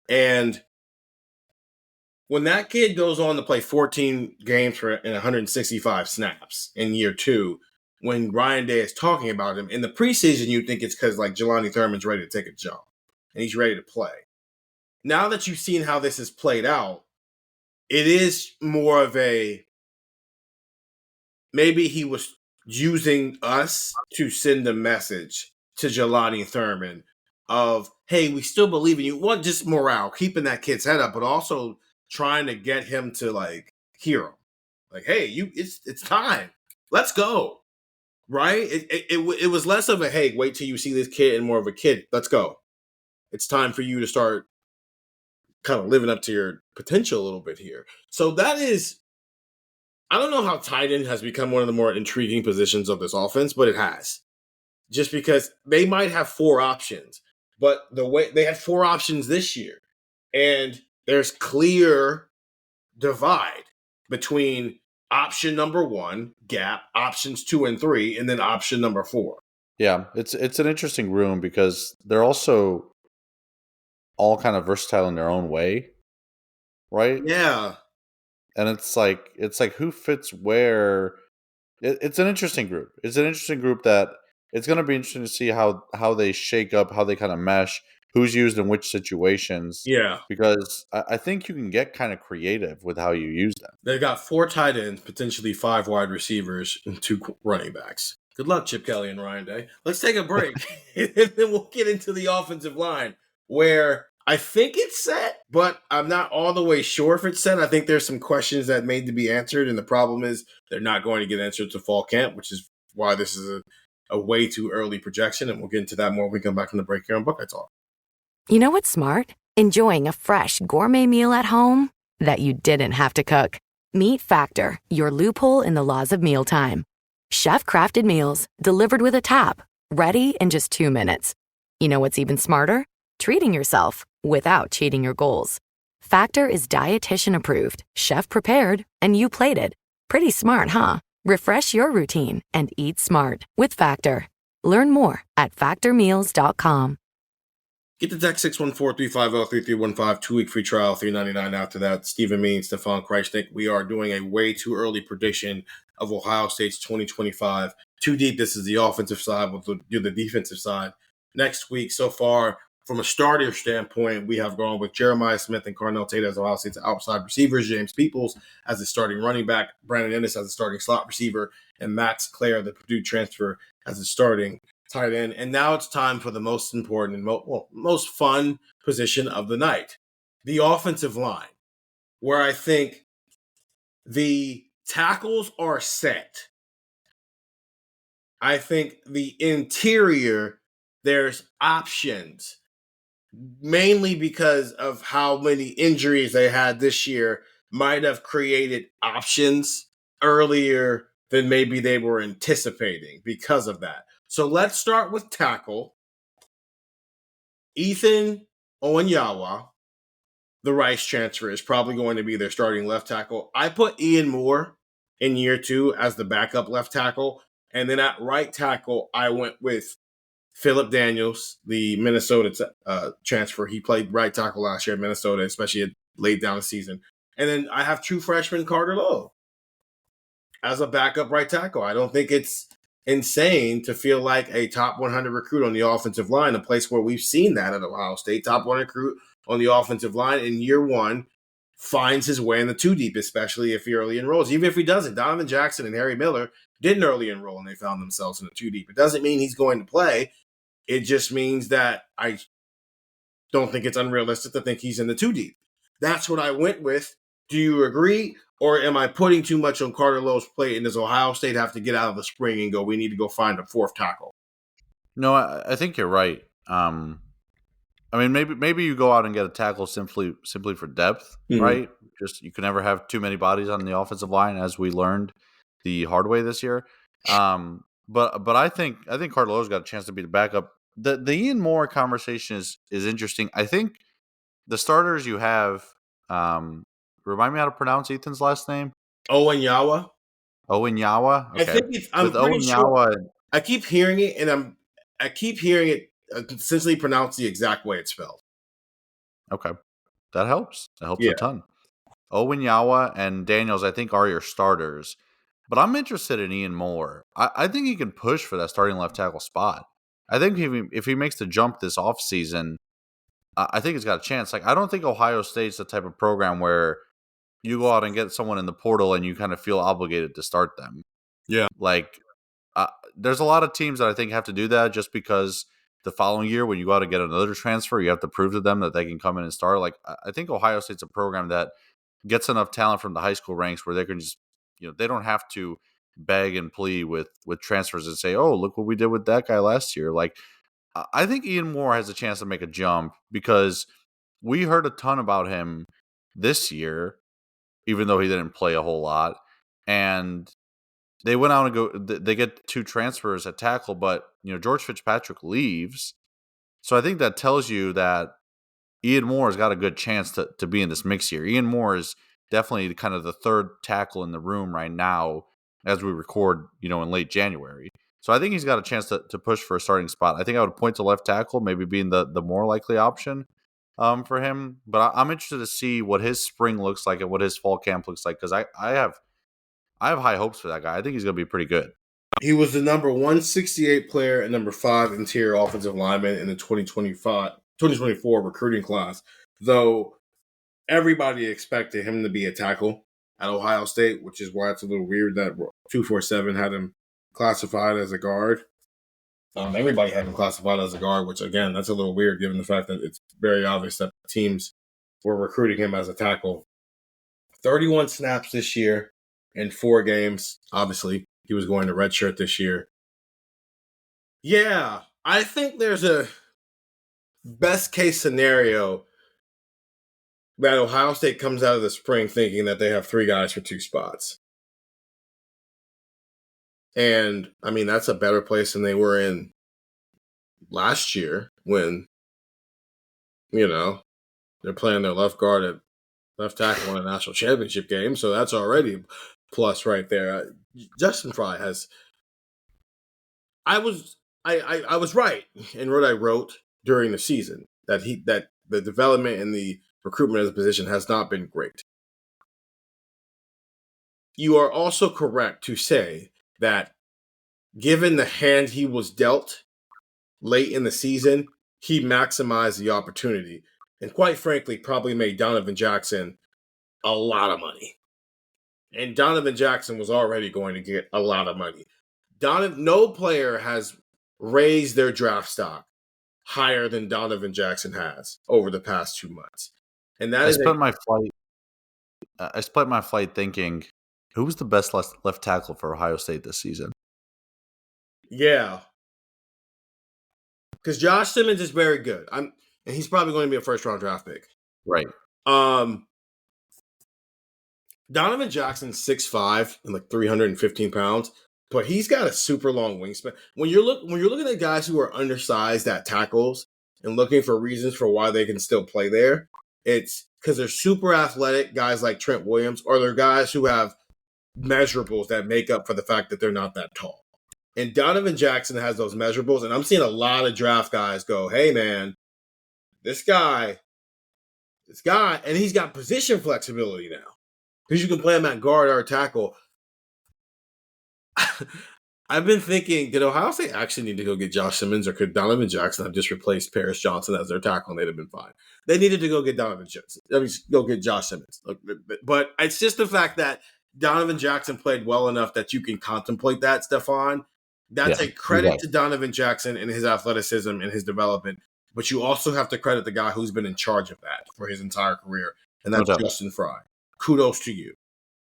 D: And when that kid goes on to play 14 games and 165 snaps in year 2, when Ryan Day is talking about him in the preseason, you think it's because like Jelani Thurman's ready to take a jump and he's ready to play. Now that you've seen how this has played out, it is more of a maybe he was using us to send a message to Jelani Thurman of, hey, we still believe in you. One, just morale, keeping that kid's head up, but also trying to get him to like hear him. Like, hey, it's time. Let's go. Right? It was less of a, hey, wait till you see this kid, and more of a kid, let's go. It's time for you to start kind of living up to your potential a little bit here. So that is, I don't know how tight end has become one of the more intriguing positions of this offense, but it has. Just because they might have 4 options, but the way they had 4 options this year, and there's clear divide between option number 1, gap, options 2 and 3, and then option number 4.
E: Yeah, it's an interesting room because they're also all kind of versatile in their own way, right?
D: Yeah.
E: And it's like who fits where. It's an interesting group. It's an interesting group that it's going to be interesting to see how they shake up, how they kind of mesh, who's used in which situations.
D: Yeah.
E: Because I think you can get kind of creative with how you use them.
D: They've got 4 tight ends, potentially 5 wide receivers, and 2 running backs. Good luck, Chip Kelly and Ryan Day. Let's take a break, and then we'll get into the offensive line, where I think it's set, but I'm not all the way sure if it's set. I think there's some questions that need to be answered, and the problem is they're not going to get answered to fall camp, which is why this is a way too early projection, and we'll get into that more when we come back from the break here on Buckeye Talk.
F: You know what's smart? Enjoying a fresh gourmet meal at home that you didn't have to cook. Meet Factor, your loophole in the laws of mealtime. Chef-crafted meals delivered with a tap, ready in just 2 minutes. You know what's even smarter? Treating yourself without cheating your goals. Factor is dietitian approved, chef prepared, and you plated. Pretty smart, huh? Refresh your routine and eat smart with Factor. Learn more at factormeals.com.
D: Get the text 614-350-3315, 2-week free trial, $3.99 after that. Stephen Means, Stefan Krajisnik. We are doing a way too early prediction of Ohio State's 2025. Too deep. This is the offensive side. We'll do the defensive side next week. So far, from a starter standpoint, we have gone with Jeremiah Smith and Carnell Tate as Ohio State's outside receivers, James Peoples as the starting running back, Brandon Ennis as the starting slot receiver, and Max Clare, the Purdue transfer, as the starting tight end. And now it's time for the most important and most fun position of the night, the offensive line, where I think the tackles are set. I think the interior, there's options, mainly because of how many injuries they had this year might have created options earlier than maybe they were anticipating because of that. So let's start with tackle. Ethan Onyawa, the Rice transfer, is probably going to be their starting left tackle. I put Ian Moore in year 2 as the backup left tackle. And then at right tackle, I went with Phillip Daniels, the Minnesota transfer. He played right tackle last year at Minnesota, especially at late down the season. And then I have true freshman Carter Lowe as a backup right tackle. I don't think it's insane to feel like a top 100 recruit on the offensive line, a place where we've seen that at Ohio State. Top 100 recruit on the offensive line in year 1 finds his way in the 2 deep, especially if he early enrolls. Even if he doesn't, Donovan Jackson and Harry Miller didn't early enroll and they found themselves in the 2 deep. It doesn't mean he's going to play. It just means that I don't think it's unrealistic to think he's in the 2 deep. That's what I went with. Do you agree? Or am I putting too much on Carter Lowe's plate, and does Ohio State have to get out of the spring and go, we need to go find a 4th tackle?
E: No, I think you're right. I mean, maybe you go out and get a tackle simply for depth, right? Just you can never have too many bodies on the offensive line, as we learned the hard way this year. But I think Carter Lowe's got a chance to be the backup the Ian Moore conversation is interesting. I think the starters you have, remind me how to pronounce Ethan's last name.
D: Owen Yawa.
E: Owen Yawa.
D: I
E: Okay,
D: think I'm
E: with
D: pretty
E: Owen
D: sure.
E: Yawa.
D: I keep hearing it, and I keep hearing it essentially pronounced the exact way it's spelled.
E: Okay, that helps. That helps
D: Yeah.
E: a ton. Owen Yawa and Daniels, I think, are your starters. But I'm interested in Ian Moore. I think he can push for that starting left tackle spot. I think if he makes the jump this offseason, I think he's got a chance. Like, I don't think Ohio State's the type of program where you go out and get someone in the portal and you kind of feel obligated to start them.
D: Yeah.
E: Like, there's a lot of teams that I think have to do that just because the following year when you go out to get another transfer, you have to prove to them that they can come in and start. Like, I think Ohio State's a program that gets enough talent from the high school ranks where they can just, they don't have to beg and plea with transfers and say, oh, look what we did with that guy last year. Like, I think Ian Moore has a chance to make a jump because we heard a ton about him this year, even though he didn't play a whole lot. And they went out and they get 2 transfers at tackle, but George Fitzpatrick leaves. So I think that tells you that Ian Moore has got a good chance to be in this mix here. Ian Moore is definitely kind of the third tackle in the room right now as we record, in late January. So I think he's got a chance to push for a starting spot. I think I would point to left tackle, maybe being the more likely option for him. But I'm interested to see what his spring looks like and what his fall camp looks like because I have high hopes for that guy. I think he's going to be pretty good.
D: He was the number 168 player and number 5 interior offensive lineman in the 2024 recruiting class, though everybody expected him to be a tackle at Ohio State, which is why it's a little weird that 247 had him classified as a guard. Everybody had him classified as a guard, which, again, that's a little weird given the fact that it's very obvious that teams were recruiting him as a tackle. 31 snaps this year in 4 games. Obviously, he was going to redshirt this year. Yeah, I think there's a best case scenario that Ohio State comes out of the spring thinking that they have 3 guys for 2 spots. And, I mean, that's a better place than they were in last year when, they're playing their left guard at left tackle in a national championship game. So that's already a plus right there. Justin Fry has – I was right in what I wrote during the season that the development and the recruitment of the position has not been great. You are also correct to say that given the hand he was dealt late in the season, he maximized the opportunity and quite frankly probably made Donovan Jackson a lot of money. And Donovan Jackson was already going to get a lot of money. No player has raised their draft stock higher than Donovan Jackson has over the past 2 months. And that
E: I spent my flight thinking, who was the best left tackle for Ohio State this season?
D: Yeah. Because Josh Simmons is very good. And he's probably going to be a first-round draft pick.
E: Right.
D: Donovan Jackson's 6'5" and like 315 pounds, but he's got a super long wingspan. When you're looking at guys who are undersized at tackles and looking for reasons for why they can still play there, it's because they're super athletic guys like Trent Williams, or they're guys who have measurables that make up for the fact that they're not that tall. And Donovan Jackson has those measurables, and I'm seeing a lot of draft guys go, hey, man, this guy, and he's got position flexibility now. Because you can play him at guard or tackle. I've been thinking, did Ohio State actually need to go get Josh Simmons, or could Donovan Jackson have just replaced Paris Johnson as their tackle and they'd have been fine? They needed to go get go get Josh Simmons. But it's just the fact that Donovan Jackson played well enough that you can contemplate that, Stefan. That's a credit to Donovan Jackson and his athleticism and his development. But you also have to credit the guy who's been in charge of that for his entire career, and that's Justin Fry. Kudos to you.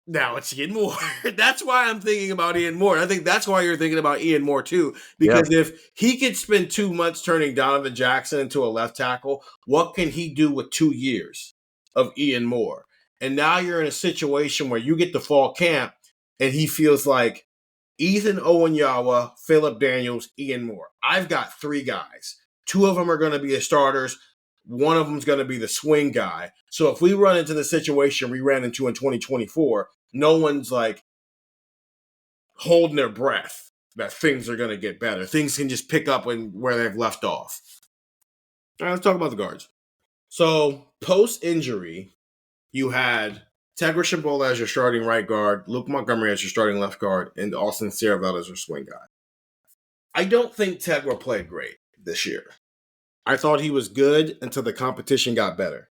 D: Now it's Ian Moore. That's why I'm thinking about Ian Moore. And I think that's why you're thinking about Ian Moore too. Because if he could spend 2 months turning Donovan Jackson into a left tackle, what can he do with 2 years of Ian Moore? And now you're in a situation where you get to fall camp and he feels like, Ethan Owenyawa, Phillip Daniels, Ian Moore. I've got 3 guys. 2 of them are going to be the starters. One of them is going to be the swing guy. So if we run into the situation we ran into in 2024, no one's like holding their breath that things are going to get better. Things can just pick up where they've left off. All right, let's talk about the guards. So post-injury, you had Tegra Shambola as your starting right guard, Luke Montgomery as your starting left guard, and Austin Saravel as your swing guy. I don't think Tegra played great this year. I thought he was good until the competition got better.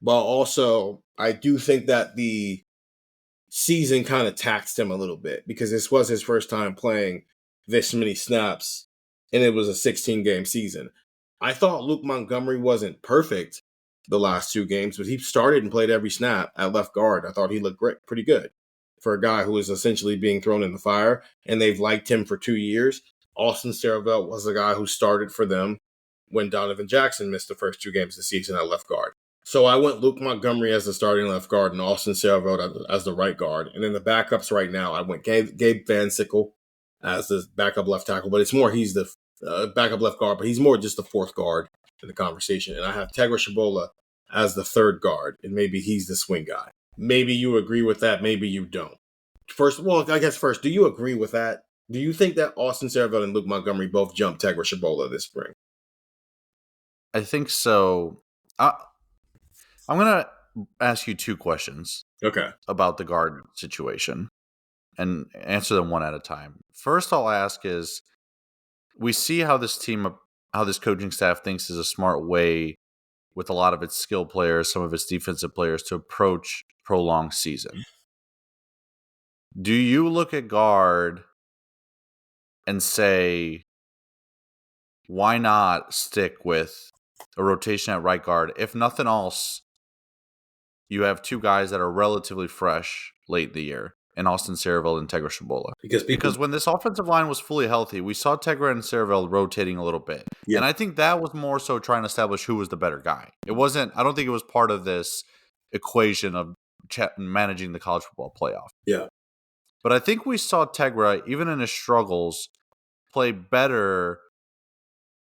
D: But also, I do think that the season kind of taxed him a little bit because this was his first time playing this many snaps, and it was a 16-game season. I thought Luke Montgomery wasn't perfect the last 2 games, but he started and played every snap at left guard. I thought he looked pretty good for a guy who was essentially being thrown in the fire, and they've liked him for 2 years. Austin Saravel was the guy who started for them when Donovan Jackson missed the first 2 games of the season at left guard. So I went Luke Montgomery as the starting left guard and Austin Saravel as the right guard. And then the backups right now, I went Gabe Van Sickle as the backup left tackle, but it's more he's the backup left guard, but he's more just the 4th guard in the conversation. And I have Tegra Shambola as the 3rd guard, and maybe he's the swing guy. Maybe you agree with that, maybe you don't. First, do you agree with that? Do you think that Austin Saravel and Luke Montgomery both jumped Tegra Shambola this spring?
E: I think so. I'm going to ask you 2 questions about the guard situation and answer them one at a time. First, I'll ask is, we see how this coaching staff thinks is a smart way with a lot of its skill players, some of its defensive players, to approach prolonged season. Do you look at guard and say, why not stick with a rotation at right guard? If nothing else, you have 2 guys that are relatively fresh late in the year, in Austin Saravel and Tegra Shambola. Because when this offensive line was fully healthy, we saw Tegra and Saravel rotating a little bit. Yeah. And I think that was more so trying to establish who was the better guy. I don't think it was part of this equation of managing the college football playoff.
D: Yeah.
E: But I think we saw Tegra, even in his struggles, play better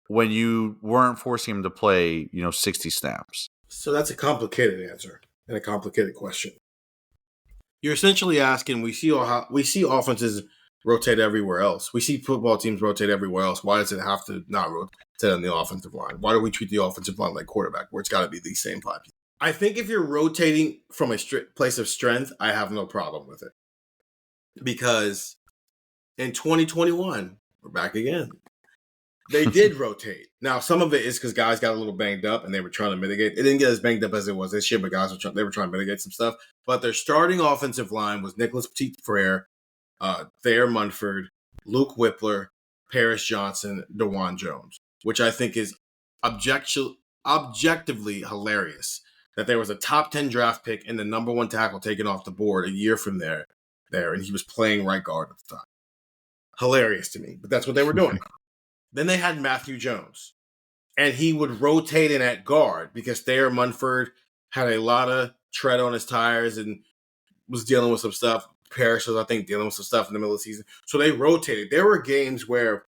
E: when you weren't forcing him to play, 60 snaps.
D: So that's a complicated answer and a complicated question. You're essentially asking, we see offenses rotate everywhere else. We see football teams rotate everywhere else. Why does it have to not rotate on the offensive line? Why do we treat the offensive line like quarterback, where it's got to be these same 5 people? I think if you're rotating from a place of strength, I have no problem with it. Because in 2021, we're back again. They did rotate. Now, some of it is because guys got a little banged up and they were trying to mitigate. It didn't get as banged up as it was this year, but guys were trying to mitigate some stuff. But their starting offensive line was Nicholas Petit-Frere, Thayer Munford, Luke Whippler, Paris Johnson, DeJuan Jones, which I think is objectively hilarious that there was a top 10 draft pick and the number 1 tackle taken off the board a year from there, and he was playing right guard at the time. Hilarious to me, but that's what they were doing. Then they had Matthew Jones, and he would rotate in at guard because Thayer Munford had a lot of tread on his tires and was dealing with some stuff. Paris was, I think, dealing with some stuff in the middle of the season. So they rotated. There were games where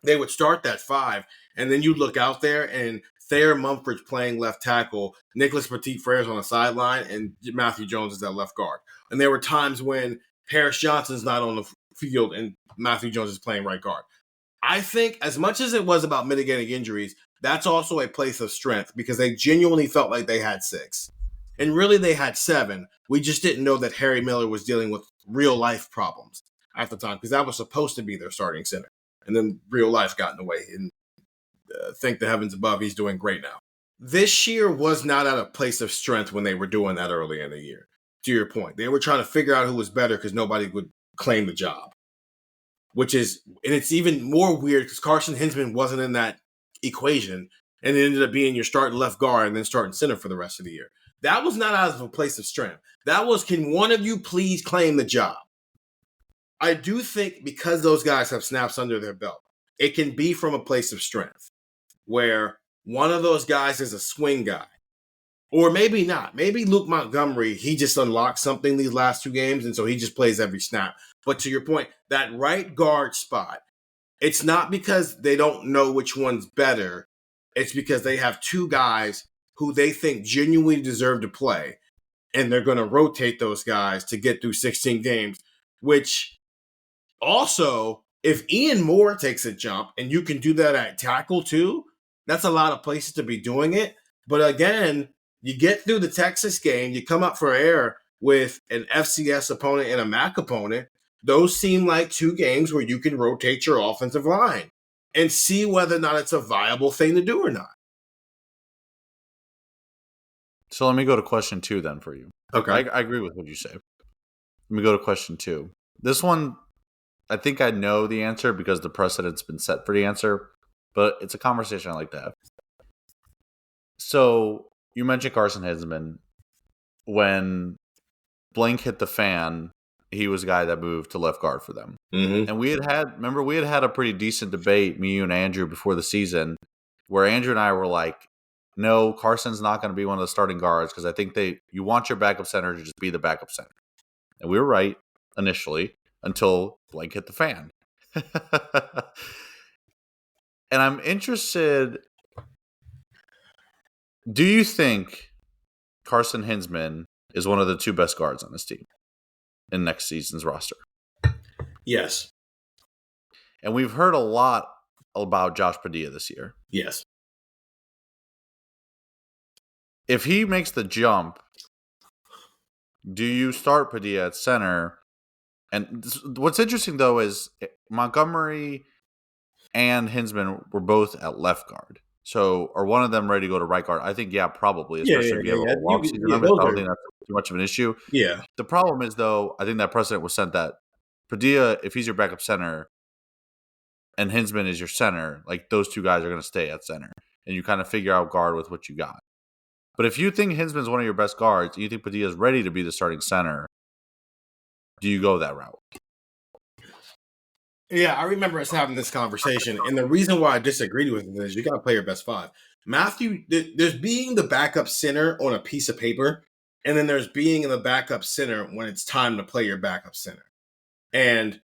D: they would start that 5, and then you'd look out there, and Thayer Munford's playing left tackle, Nicholas Petit-Frere's on the sideline, and Matthew Jones is at left guard. And there were times when Paris Johnson's not on the field and Matthew Jones is playing right guard. I think as much as it was about mitigating injuries, that's also a place of strength because they genuinely felt like they had 6. And really they had 7. We just didn't know that Harry Miller was dealing with real life problems at the time because that was supposed to be their starting center. And then real life got in the way. And thank the heavens above, he's doing great now. This year was not at a place of strength when they were doing that early in the year. To your point, they were trying to figure out who was better because nobody would claim the job. And it's even more weird because Carson Hinsman wasn't in that equation and it ended up being your starting left guard and then starting center for the rest of the year. That was not out of a place of strength. That was, can one of you please claim the job? I do think because those guys have snaps under their belt, it can be from a place of strength where one of those guys is a swing guy Or maybe not. Maybe Luke Montgomery, he just unlocked something these last 2 games, and so he just plays every snap. But to your point, that right guard spot, it's not because they don't know which one's better. It's because they have 2 guys who they think genuinely deserve to play, and they're going to rotate those guys to get through 16 games, which also, if Ian Moore takes a jump, and you can do that at tackle too, that's a lot of places to be doing it. But again, you get through the Texas game, you come up for air with an FCS opponent and a MAC opponent. Those seem like 2 games where you can rotate your offensive line and see whether or not it's a viable thing to do or not.
E: So let me go to question 2 then for you.
D: Okay.
E: I agree with what you say. Let me go to question 2. This one, I think I know the answer because the precedent's been set for the answer, but it's a conversation I like to have. So you mentioned Carson Hinsman. When Blank hit the fan, he was a guy that moved to left guard for them.
D: Mm-hmm.
E: And we had a pretty decent debate, me, you, and Andrew, before the season, where Andrew and I were like, no, Carson's not going to be one of the starting guards because I think you want your backup center to just be the backup center. And we were right initially until Blank hit the fan. And I'm interested, do you think Carson Hinsman is one of the 2 best guards on this team in next season's roster?
D: Yes.
E: And we've heard a lot about Josh Padilla this year.
D: Yes.
E: If he makes the jump, do you start Padilla at center? And what's interesting, though, is Montgomery and Hinsman were both at left guard. So, are one of them ready to go to right guard? I think, yeah, probably, especially if you have a long season on this. I don't think that's too much of an issue.
D: Yeah.
E: The problem is, though, I think that precedent was set that Padilla, if he's your backup center and Hinsman is your center, like those 2 guys are going to stay at center. And you kind of figure out guard with what you got. But if you think Hinsman's one of your best guards and you think Padilla's ready to be the starting center, do you go that route?
D: Yeah, I remember us having this conversation, and the reason why I disagreed with it is you got to play your best 5. Matthew, there's being the backup center on a piece of paper, and then there's being in the backup center when it's time to play your backup center. And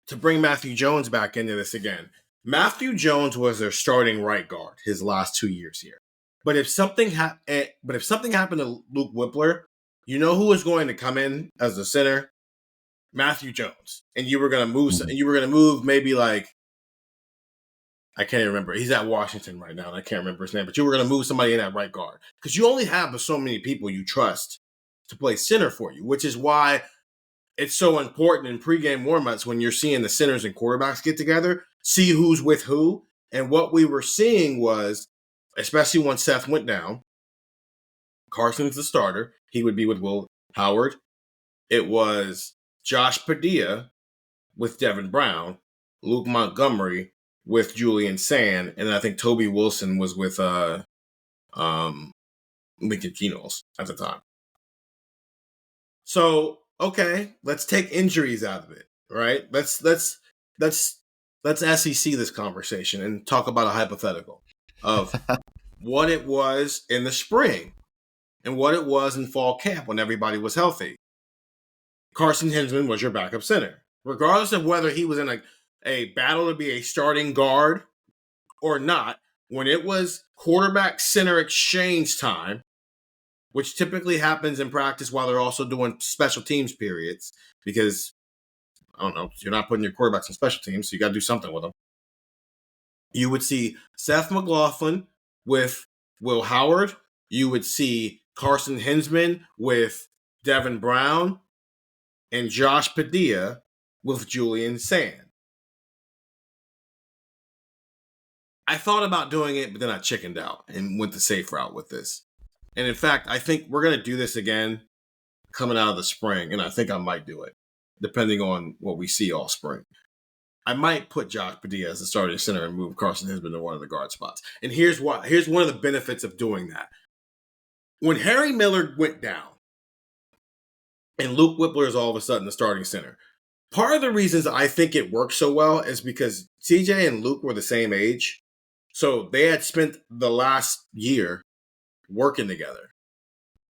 D: to bring Matthew Jones back into this again, Matthew Jones was their starting right guard his last 2 years here. But if something happened to Luke Whippler, you know who was going to come in as the center? Matthew Jones. And you were going to move maybe like, I can't even remember. He's at Washington right now, and I can't remember his name. But you were going to move somebody in at right guard because you only have so many people you trust to play center for you, which is why it's so important in pregame warmups when you're seeing the centers and quarterbacks get together, see who's with who. And what we were seeing was, especially when Seth went down, Carson's the starter. He would be with Will Howard. It was Josh Padilla with Devin Brown, Luke Montgomery with Julian Sayin, and I think Toby Wilson was with Lincoln Kenols at the time. So, okay, let's take injuries out of it, right? Let's SEC this conversation and talk about a hypothetical of what it was in the spring and what it was in fall camp when everybody was healthy. Carson Hinsman was your backup center. Regardless of whether he was in a battle to be a starting guard or not, when it was quarterback center exchange time, which typically happens in practice while they're also doing special teams periods, because, I don't know, you're not putting your quarterbacks in special teams, so you got to do something with them. You would see Seth McLaughlin with Will Howard. You would see Carson Hinsman with Devin Brown and Josh Padilla with Julian Sayin. I thought about doing it, but then I chickened out and went the safe route with this. And in fact, I think we're going to do this again coming out of the spring, and I think I might do it, depending on what we see all spring. I might put Josh Padilla as the starting center and move Carson Hinsman to one of the guard spots. And here's one of the benefits of doing that. When Harry Miller went down and Luke Whippler is all of a sudden the starting center, part of the reasons I think it worked so well is because CJ and Luke were the same age. So they had spent the last year working together.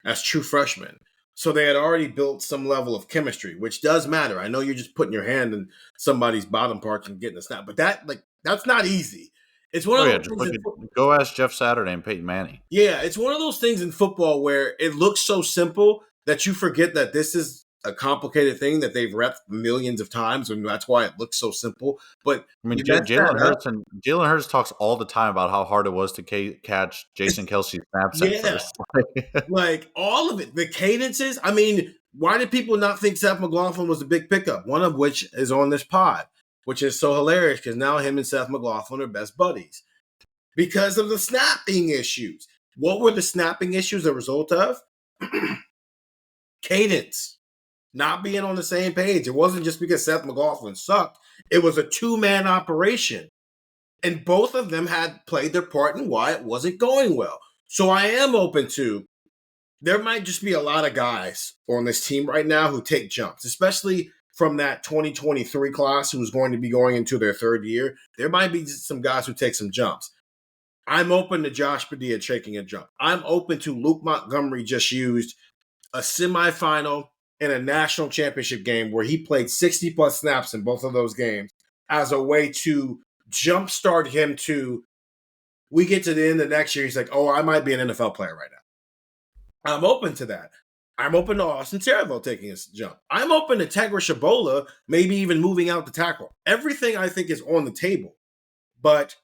D: as true freshmen. So they had already built some level of chemistry, which does matter. I know you're just putting your hand in somebody's bottom parts and getting a snap, but that's not easy. It's one
E: Oh
D: of
E: yeah,
D: those
E: just
D: things
E: look
D: in
E: at
D: football.
E: go ask Jeff Saturday and Peyton Manning.
D: Yeah, it's one of those things in football where it looks so simple that you forget that this is a complicated thing that they've repped millions of times, and that's why it looks so simple. But
E: I mean,
D: you mess that up.
E: Jalen Hurts talks all the time about how hard it was to catch Jason Kelsey's snaps at
D: Yeah,
E: first.
D: like all of it, the cadences. I mean, why did people not think Seth McLaughlin was a big pickup? One of which is on this pod, which is so hilarious because now him and Seth McLaughlin are best buddies because of the snapping issues. What were the snapping issues a result of? Cadence, not being on the same page. It wasn't just because Seth McLaughlin sucked. It was a two-man operation. And both of them had played their part in why it wasn't going well. So I am open to, there might just be a lot of guys on this team right now who take jumps, especially from that 2023 class who's going to be going into their third year. There might be some guys who take some jumps. I'm open to Josh Padilla taking a jump. I'm open to Luke Montgomery just used a semifinal and a national championship game where he played 60 plus snaps in both of those games as a way to jumpstart him to, we get to the end of next year, he's like, oh, I might be an NFL player right now. I'm open to that. I'm open to Austin Terrible taking a jump. I'm open to Tegra Shabola maybe even moving out the tackle. Everything I think is on the table. But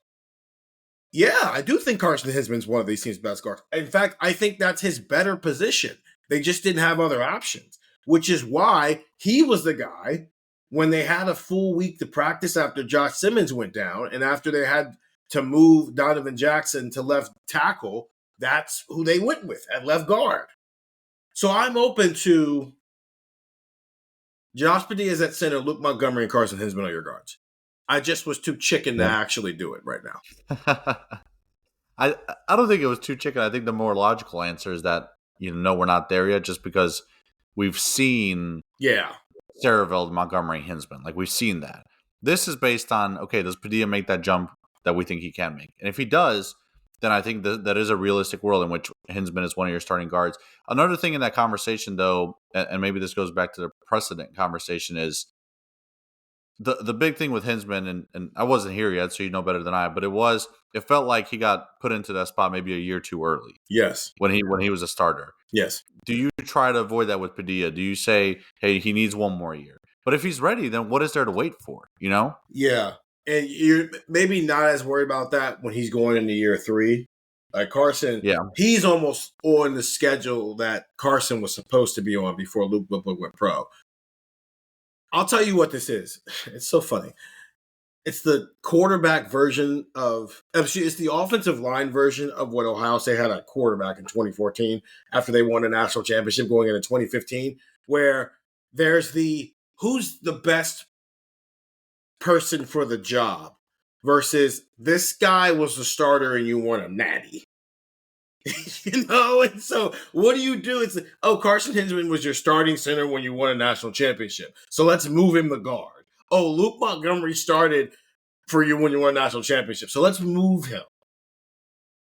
D: yeah, I do think Carson Hinsman's one of these team's best guards. In fact, I think that's his better position. They just didn't have other options, which is why he was the guy when they had a full week to practice after Josh Simmons went down and after they had to move Donovan Jackson to left tackle, that's who they went with at left guard. So I'm open to Josh Padilla at center, Luke Montgomery, and Carson Hinsman are your guards. I just was too chicken to actually do it right now.
E: I don't think it was too chicken. I think the more logical answer is that no, we're not there yet, just because we've seen Sarahville, Montgomery, Hinsman. Like we've seen that. This is based on, okay, does Padilla make that jump that we think he can make? And if he does, then I think that is a realistic world in which Hinsman is one of your starting guards. Another thing in that conversation, though, and maybe this goes back to the precedent conversation, is the big thing with Hinsman, and I wasn't here yet, so you know better than I, but it felt like he got put into that spot maybe a year too early.
D: Yes.
E: When he was a starter.
D: Yes.
E: Do you try to avoid that with Padilla? Do you say, hey, he needs one more year? But if he's ready, then what is there to wait for?
D: Yeah. And you're maybe not as worried about that when he's going into year 3. Like Carson, he's almost on the schedule that Carson was supposed to be on before Luke Whipple went pro. I'll tell you what this is. It's so funny. It's the quarterback version it's the offensive line version of what Ohio State had at quarterback in 2014 after they won a national championship going into 2015, where there's who's the best person for the job versus this guy was the starter and you want a natty. And so what do you do? It's Carson Hinsman was your starting center when you won a national championship. So let's move him the guard. Luke Montgomery started for you when you won a national championship. So let's move him.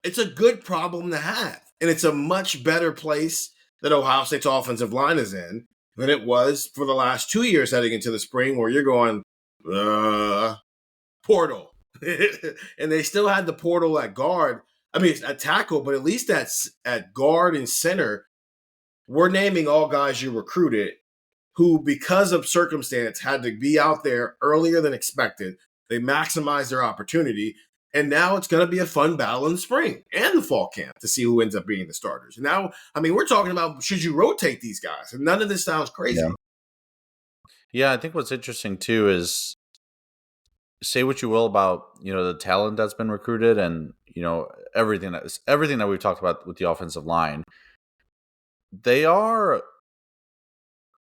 D: It's a good problem to have. And it's a much better place that Ohio State's offensive line is in than it was for the last 2 years heading into the spring where you're going, portal. And they still had the portal at guard. I mean, at tackle, but at least that's at guard and center. We're naming all guys you recruited who, because of circumstance, had to be out there earlier than expected. They maximized their opportunity. And now it's going to be a fun battle in the spring and the fall camp to see who ends up being the starters. Now, I mean, we're talking about should you rotate these guys? And none of this sounds crazy.
E: Yeah, I think what's interesting, too, is say what you will about, the talent that's been recruited and, everything that we've talked about with the offensive line. They are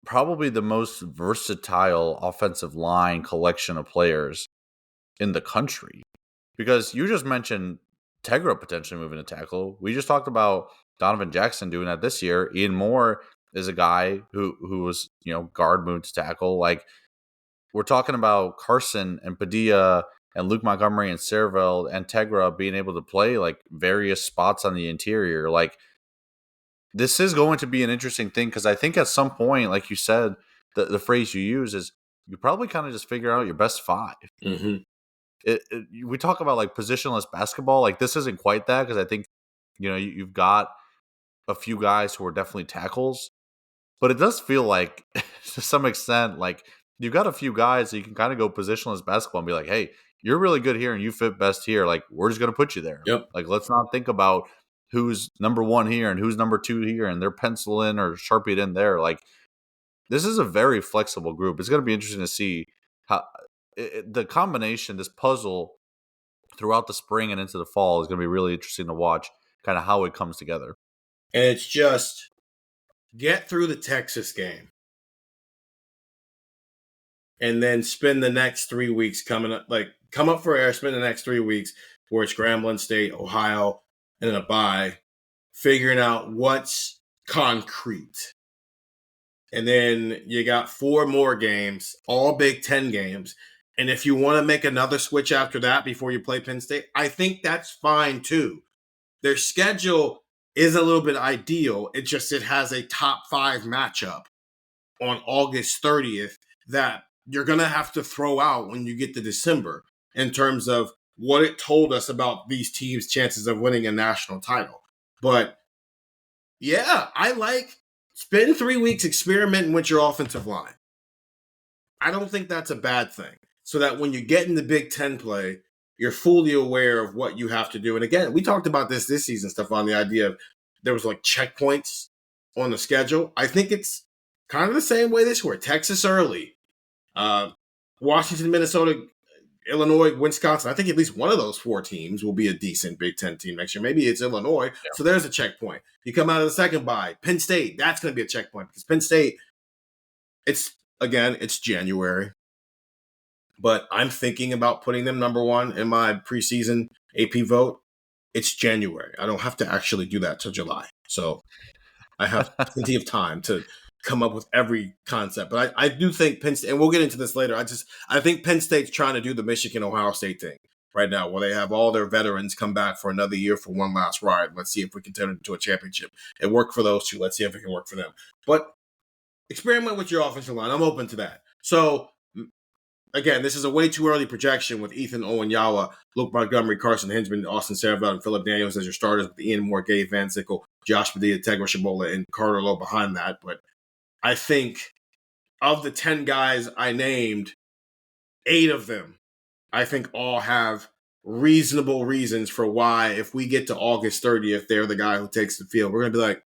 E: probably the most versatile offensive line collection of players in the country. Because you just mentioned Tegra potentially moving to tackle. We just talked about Donovan Jackson doing that this year. Ian Moore is a guy who was, guard moved to tackle. Like, we're talking about Carson and Padilla and Luke Montgomery and Sarahville and Tegra being able to play like various spots on the interior. Like, this is going to be an interesting thing because I think at some point, like you said, the phrase you use is you probably kind of just figure out your best 5.
D: Mm-hmm.
E: We talk about like positionless basketball. Like this isn't quite that because I think you've got a few guys who are definitely tackles, but it does feel like to some extent like you've got a few guys that you can kind of go positionless basketball and be like, hey, you're really good here and you fit best here. Like we're just gonna put you there.
D: Yep.
E: Like let's not think about who's number 1 here and who's number 2 here and they're pencil in or sharpied in there. Like this is a very flexible group. It's gonna be interesting to see how the combination, this puzzle throughout the spring and into the fall is going to be really interesting to watch kind of how it comes together.
D: And it's just get through the Texas game and then spend the next 3 weeks come up for air, spend the next 3 weeks where it's Grambling State, Ohio, and then a bye, figuring out what's concrete. And then you got 4 more games, all Big Ten games. And if you want to make another switch after that before you play Penn State, I think that's fine too. Their schedule is a little bit ideal. It has a top 5 matchup on August 30th that you're going to have to throw out when you get to December in terms of what it told us about these teams' chances of winning a national title. But yeah, spend 3 weeks experimenting with your offensive line. I don't think that's a bad thing. So that when you get into Big Ten play, you're fully aware of what you have to do. And again, we talked about this season, Stefan, the idea of there was like checkpoints on the schedule. I think it's kind of the same way this year. Texas early, Washington, Minnesota, Illinois, Wisconsin. I think at least one of those 4 teams will be a decent Big Ten team next year. Maybe it's Illinois. Yeah. So there's a checkpoint. You come out of the second bye. Penn State, that's going to be a checkpoint because Penn State, it's January. But I'm thinking about putting them number 1 in my preseason AP vote. It's January. I don't have to actually do that till July. So I have plenty of time to come up with every concept. But I do think Penn State, and we'll get into this later, I think Penn State's trying to do the Michigan-Ohio State thing right now, where they have all their veterans come back for another year for one last ride. Let's see if we can turn it into a championship. It worked for those 2. Let's see if it can work for them. But experiment with your offensive line. I'm open to that. So again, this is a way too early projection with Ethan Owenyawa, Luke Montgomery, Carson Hinzman, Austin Sarabelt, and Phillip Daniels as your starters with Ian Moore, Gabe Van Sickle, Josh Padilla, Tegro Shabola, and Carter Lowe behind that. But I think of the 10 guys I named, 8 of them, I think all have reasonable reasons for why, if we get to August 30th, they're the guy who takes the field. We're going to be like,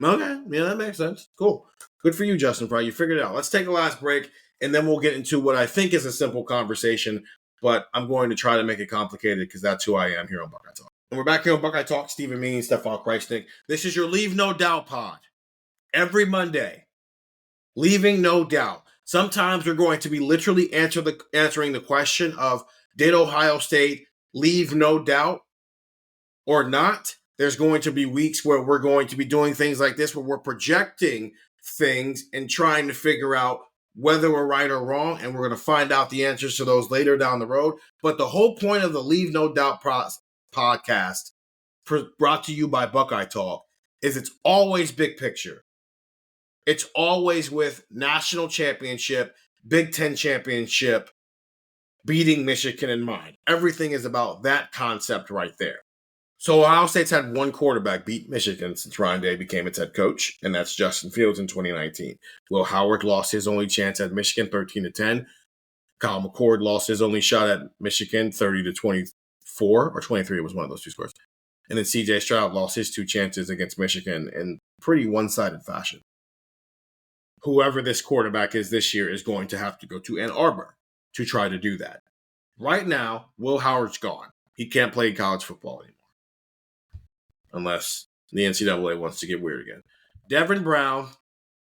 D: okay, yeah, that makes sense. Cool. Good for you, Justin Fry. You figured it out. Let's take a last break. And then we'll get into what I think is a simple conversation, but I'm going to try to make it complicated because that's who I am here on Buckeye Talk. And we're back here on Buckeye Talk. Stephen Means, Stefan Krajisnik. This is your Leave No Doubt pod. Every Monday, leaving no doubt. Sometimes we're going to be literally answering the question of, did Ohio State leave no doubt or not? There's going to be weeks where we're going to be doing things like this, where we're projecting things and trying to figure out whether we're right or wrong, and we're going to find out the answers to those later down the road. But the whole point of the Leave No Doubt podcast, brought to you by Buckeye Talk, is it's always big picture. It's always with national championship, Big Ten championship, beating Michigan in mind. Everything is about that concept right there. So Ohio State's had 1 quarterback beat Michigan since Ryan Day became its head coach, and that's Justin Fields in 2019. Will Howard lost his only chance at Michigan 13-10. Kyle McCord lost his only shot at Michigan 30-24, or 23. It was one of those 2 scores. And then CJ Stroud lost his 2 chances against Michigan in pretty one-sided fashion. Whoever this quarterback is this year is going to have to go to Ann Arbor to try to do that. Right now, Will Howard's gone. He can't play college football anymore, unless the NCAA wants to get weird again. Devin Brown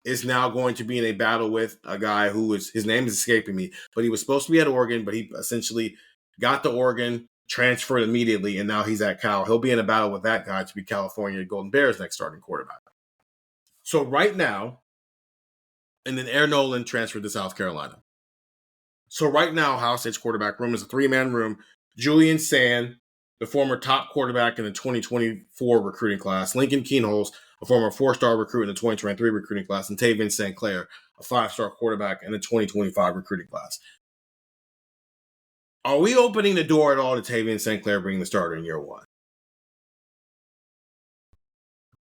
D: is now going to be in a battle with a guy his name is escaping me, but he was supposed to be at Oregon, but he essentially got to Oregon, transferred immediately, and now he's at Cal. He'll be in a battle with that guy to be California Golden Bears' next starting quarterback. So right now, and then Aaron Nolan transferred to South Carolina. So right now, Ohio State's quarterback room is a 3-man room. Julian Sayin, the former top quarterback in the 2024 recruiting class, Lincoln Keenholz, a former 4-star recruit in the 2023 recruiting class, and Tavian St. Clair, a 5-star quarterback in the 2025 recruiting class. Are we opening the door at all to Tavian St. Clair being the starter in year one?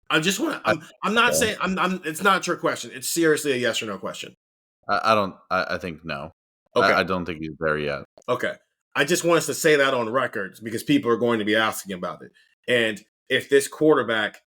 D: I just want to. I'm not saying. It's not a trick question. It's seriously a yes or no question.
E: I don't. I think no.
D: Okay.
E: I don't think he's there yet.
D: Okay. I just want us to say that on record because people are going to be asking about it. And if this quarterback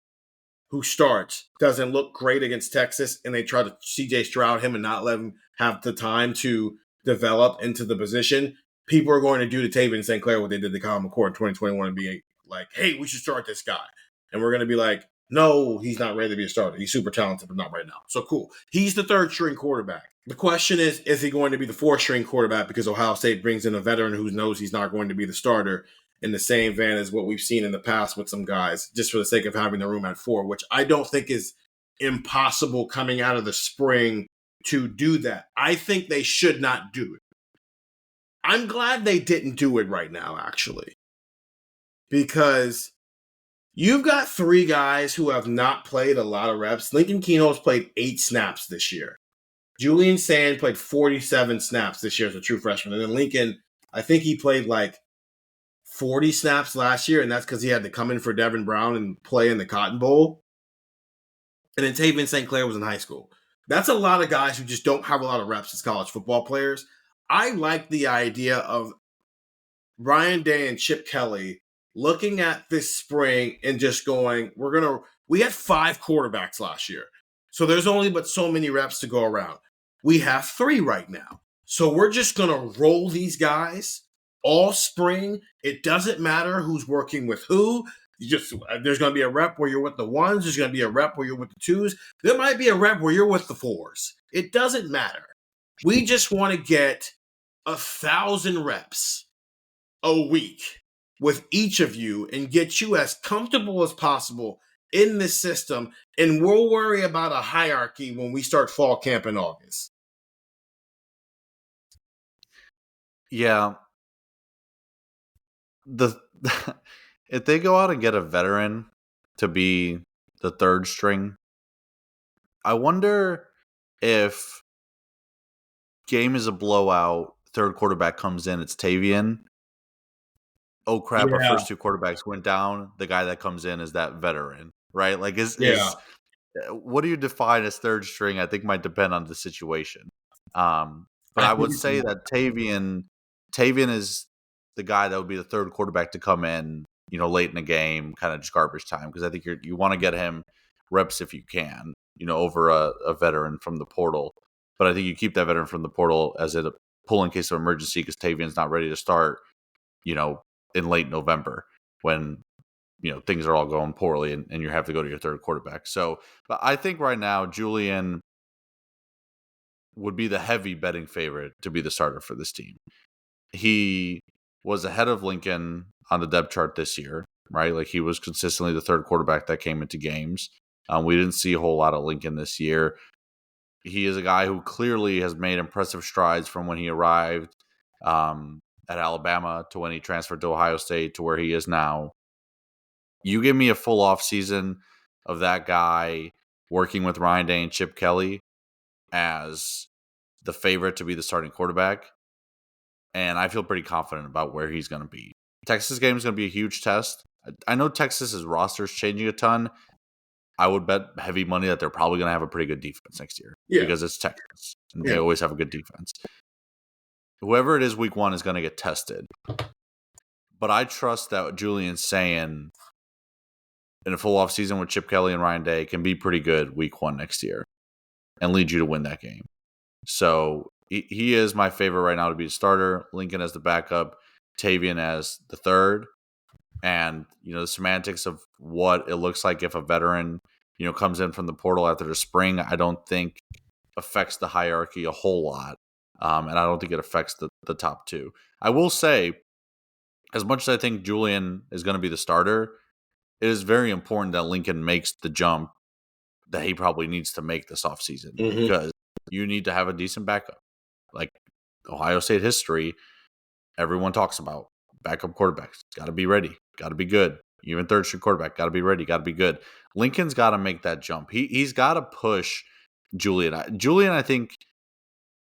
D: who starts doesn't look great against Texas and they try to CJ Stroud him and not let him have the time to develop into the position, people are going to do to Tavian St. Clair what they did to Kyle McCord in 2021 and be like, hey, we should start this guy. And we're going to be like, no, he's not ready to be a starter. He's super talented, but not right now. So cool. He's the third string quarterback. The question is he going to be the fourth string quarterback because Ohio State brings in a veteran who knows he's not going to be the starter in the same vein as what we've seen in the past with some guys, just for the sake of having the room at 4, which I don't think is impossible coming out of the spring to do that. I think they should not do it. I'm glad they didn't do it right now, actually, because you've got 3 guys who have not played a lot of reps. Lincoln Keenholz played 8 snaps this year. Julian Sayin played 47 snaps this year as a true freshman. And then Lincoln, I think he played like 40 snaps last year, and that's because he had to come in for Devin Brown and play in the Cotton Bowl. And then Tavian St. Clair was in high school. That's a lot of guys who just don't have a lot of reps as college football players. I like the idea of Ryan Day and Chip Kelly looking at this spring and just going, we had 5 quarterbacks last year. So there's only but so many reps to go around. We have 3 right now. So we're just going to roll these guys all spring. It doesn't matter who's working with who. There's going to be a rep where you're with the 1s. There's going to be a rep where you're with the 2s. There might be a rep where you're with the 4s. It doesn't matter. We just want to get 1,000 reps a week with each of you and get you as comfortable as possible in this system, and we'll worry about a hierarchy when we start fall camp in August.
E: Yeah. If they go out and get a veteran to be the third string, I wonder if game is a blowout, third quarterback comes in, it's Tavian. Oh crap, our first 2 quarterbacks went down. The guy that comes in is that veteran, right? Like what do you define as third string? I think might depend on the situation. But I would say that Tavian is the guy that would be the third quarterback to come in, late in the game, kind of just garbage time, because I think you want to get him reps if you can, over a veteran from the portal. But I think you keep that veteran from the portal as a pull in case of emergency because Tavian's not ready to start, in late November when things are all going poorly and you have to go to your third quarterback. So, but I think right now Julian would be the heavy betting favorite to be the starter for this team. He was ahead of Lincoln on the depth chart this year, right? Like he was consistently the third quarterback that came into games. We didn't see a whole lot of Lincoln this year. He is a guy who clearly has made impressive strides from when he arrived at Alabama to when he transferred to Ohio State to where he is now. You give me a full off season of that guy working with Ryan Day and Chip Kelly as the favorite to be the starting quarterback, and I feel pretty confident about where he's going to be. Texas game is going to be a huge test. I know Texas's roster is changing a ton. I would bet heavy money that they're probably going to have a pretty good defense next year because it's Texas. And they always have a good defense. Whoever it is week 1 is going to get tested. But I trust that Julian Sayin in a full off season with Chip Kelly and Ryan Day can be pretty good week 1 next year and lead you to win that game. So he is my favorite right now to be the starter. Lincoln as the backup, Tavian as the third. And, the semantics of what it looks like if a veteran, comes in from the portal after the spring, I don't think affects the hierarchy a whole lot. And I don't think it affects the top 2. I will say, as much as I think Julian is going to be the starter, it is very important that Lincoln makes the jump that he probably needs to make this offseason because you need to have a decent backup. Like Ohio State history, everyone talks about backup quarterbacks got to be ready, got to be good. Even third string quarterback got to be ready, got to be good. Lincoln's got to make that jump. He's got to push Julian. Julian, I think,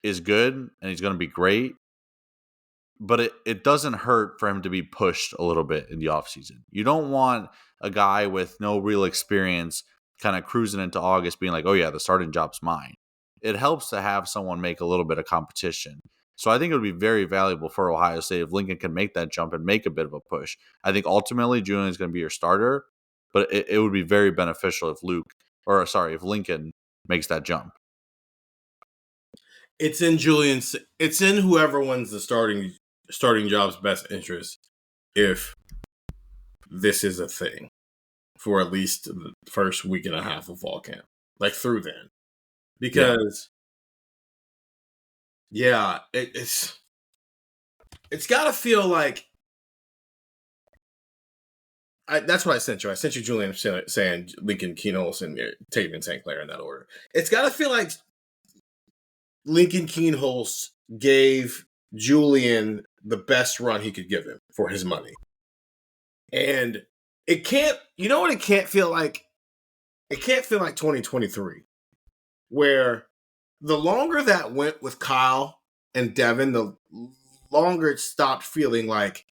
E: is good and he's going to be great, but it doesn't hurt for him to be pushed a little bit in the offseason. You don't want a guy with no real experience kind of cruising into August being like, oh yeah, the starting job's mine. It helps to have someone make a little bit of competition. So I think it would be very valuable for Ohio State if Lincoln can make that jump and make a bit of a push. I think ultimately Julian is going to be your starter, but it would be very beneficial if Lincoln makes that jump.
D: It's in whoever wins the starting job's best interest if this is a thing for at least the first week and a half of fall camp, like through then. Because it's got to feel like that's what I sent you. I sent you Julian Sayin, Lincoln Kienholz, and Taven St. Clair in that order. It's got to feel like Lincoln Kienholz gave Julian the best run he could give him for his money. And it can't, you know what it can't feel like? It can't feel like 2023, where the longer that went with Kyle and Devin, the longer it stopped feeling like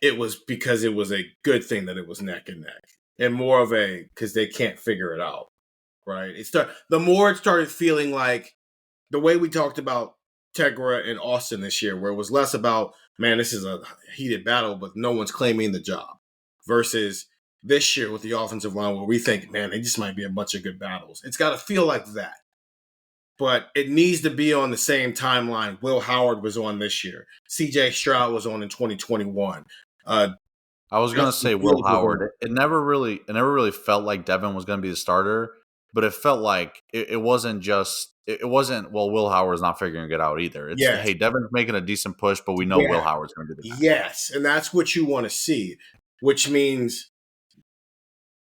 D: it was because it was a good thing that it was neck and neck, and more of a because they can't figure it out, right? The more it started feeling like the way we talked about Tegra and Austin this year, where it was less about, man, this is a heated battle, but no one's claiming the job, versus this year with the offensive line where we think, man, they just might be a bunch of good battles. It's got to feel like that. But it needs to be on the same timeline Will Howard was on this year. CJ Stroud was on in 2021.
E: I was going to say Will Howard. It never really felt like Devin was going to be the starter, but it felt like it wasn't, well, Will Howard's not figuring it out either. It's, hey, Devin's making a decent push, but we know Will Howard's going to be the guy.
D: Yes, and that's what you want to see, which means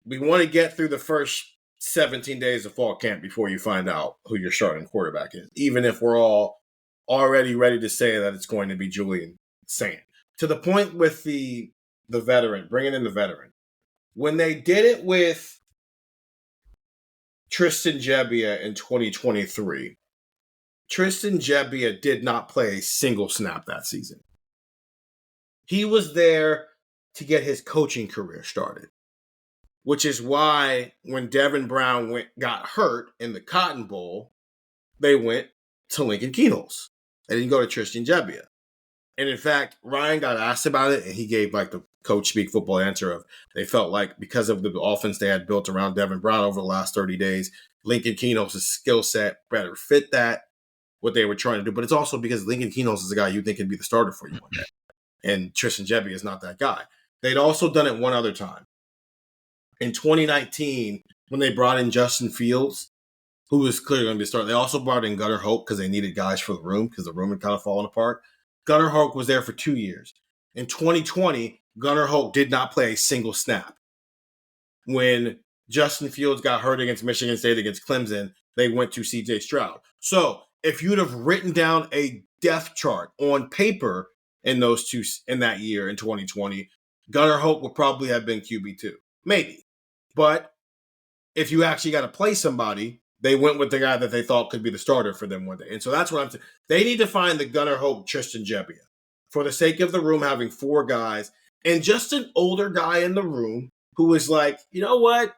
D: we want to get through the first 17 days of fall camp before you find out who your starting quarterback is, even if we're all already ready to say that it's going to be Julian Sayin. To the point with the veteran, bringing in the veteran. When they did it with Tristan Gebbia in 2023, Tristan Gebbia did not play a single snap that season. He was there to get his coaching career started, which is why when Devin Brown got hurt in the Cotton Bowl, they went to Lincoln Kienholz. They didn't go to Tristan Gebbia. And in fact, Ryan got asked about it, and he gave like the coach speak football answer of they felt like because of the offense they had built around Devin Brown over the last 30 days, Lincoln Kienholz's skill set better fit that, what they were trying to do. But it's also because Lincoln Kienholz is a guy you think could be the starter for you one day. And Tristan Gebbia is not that guy. They'd also done it one other time. In 2019, when they brought in Justin Fields, who was clearly going to be a starter, they also brought in Gunnar Hoke because they needed guys for the room because the room had kind of fallen apart. Gunnar Hoke was there for 2 years. In 2020, Gunnar Hoke did not play a single snap. When Justin Fields got hurt against Michigan State, against Clemson, they went to CJ Stroud. So if you'd have written down a depth chart on paper in that year in 2020, Gunnar Hoke would probably have been QB2. Maybe. But if you actually got to play somebody, they went with the guy that they thought could be the starter for them one day. And so that's what I'm saying. They need to find the Gunnar Hoke, Tristan Gebbia, for the sake of the room having four guys and just an older guy in the room who is like, you know what?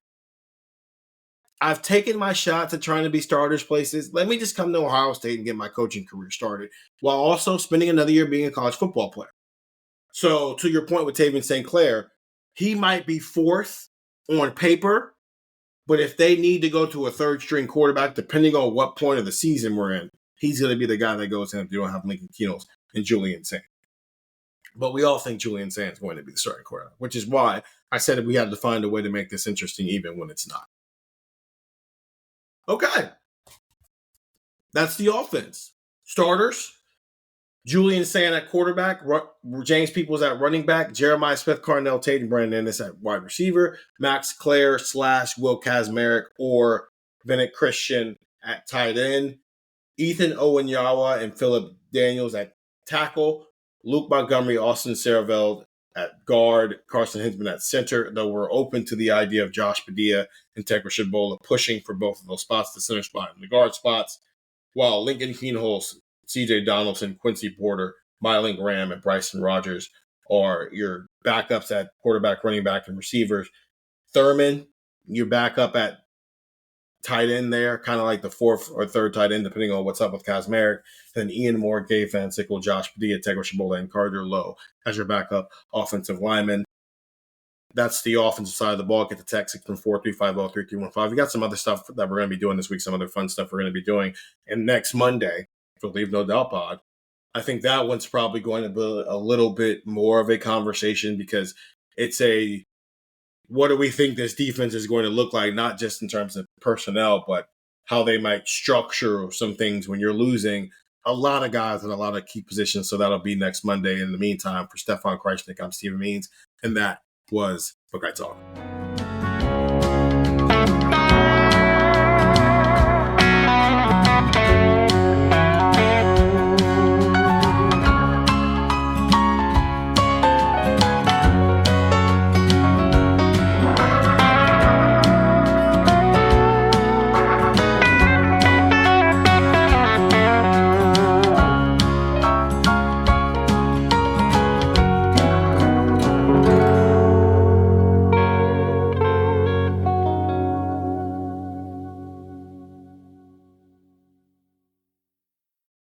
D: I've taken my shots at trying to be starters places. Let me just come to Ohio State and get my coaching career started while also spending another year being a college football player. So to your point with Taven St. Clair, he might be fourth on paper, but if they need to go to a third-string quarterback, depending on what point of the season we're in, he's going to be the guy that goes in if you don't have Lincoln Kienholz and Julian Sayin. But we all think Julian Sayin is going to be the starting quarterback, which is why I said that we had to find a way to make this interesting even when it's not. Okay. That's the offense. Starters, Julian Sayin at quarterback, James Peoples at running back, Jeremiah Smith, Carnell Tate, and Brandon Ennis at wide receiver, Max Clare / Will Kazmarek or Vinnick Christian at tight end, Ethan Owenyawa and Phillip Daniels at tackle, Luke Montgomery, Austin Saraveld at guard, Carson Hinsman at center, though we're open to the idea of Josh Padilla and Tekra Shibola pushing for both of those spots, the center spot and the guard spots, while Lincoln Keenholz, CJ Donaldson, Quincy Porter, Mylan Graham, and Bryson Rogers are your backups at quarterback, running back, and receivers. Thurman, your backup at tight end there, kind of like the fourth or third tight end, depending on what's up with Kaz Merrick. Then Ian Moore, Gabe Van Sickle, Josh Padilla, Tekra Shibola, and Carter Lowe as your backup offensive lineman. That's the offensive side of the ball. Get the text 614-350-3315. We got some other stuff that we're going to be doing this week, some other fun stuff we're going to be doing. And next Monday, for Leave No Doubt Pod, I think that one's probably going to be a little bit more of a conversation because it's a what do we think this defense is going to look like, not just in terms of personnel, but how they might structure some things when you're losing a lot of guys in a lot of key positions. So that'll be next Monday. In the meantime, for Stefan Krajisnik, I'm Stephen Means, and that was Buckeye Talk.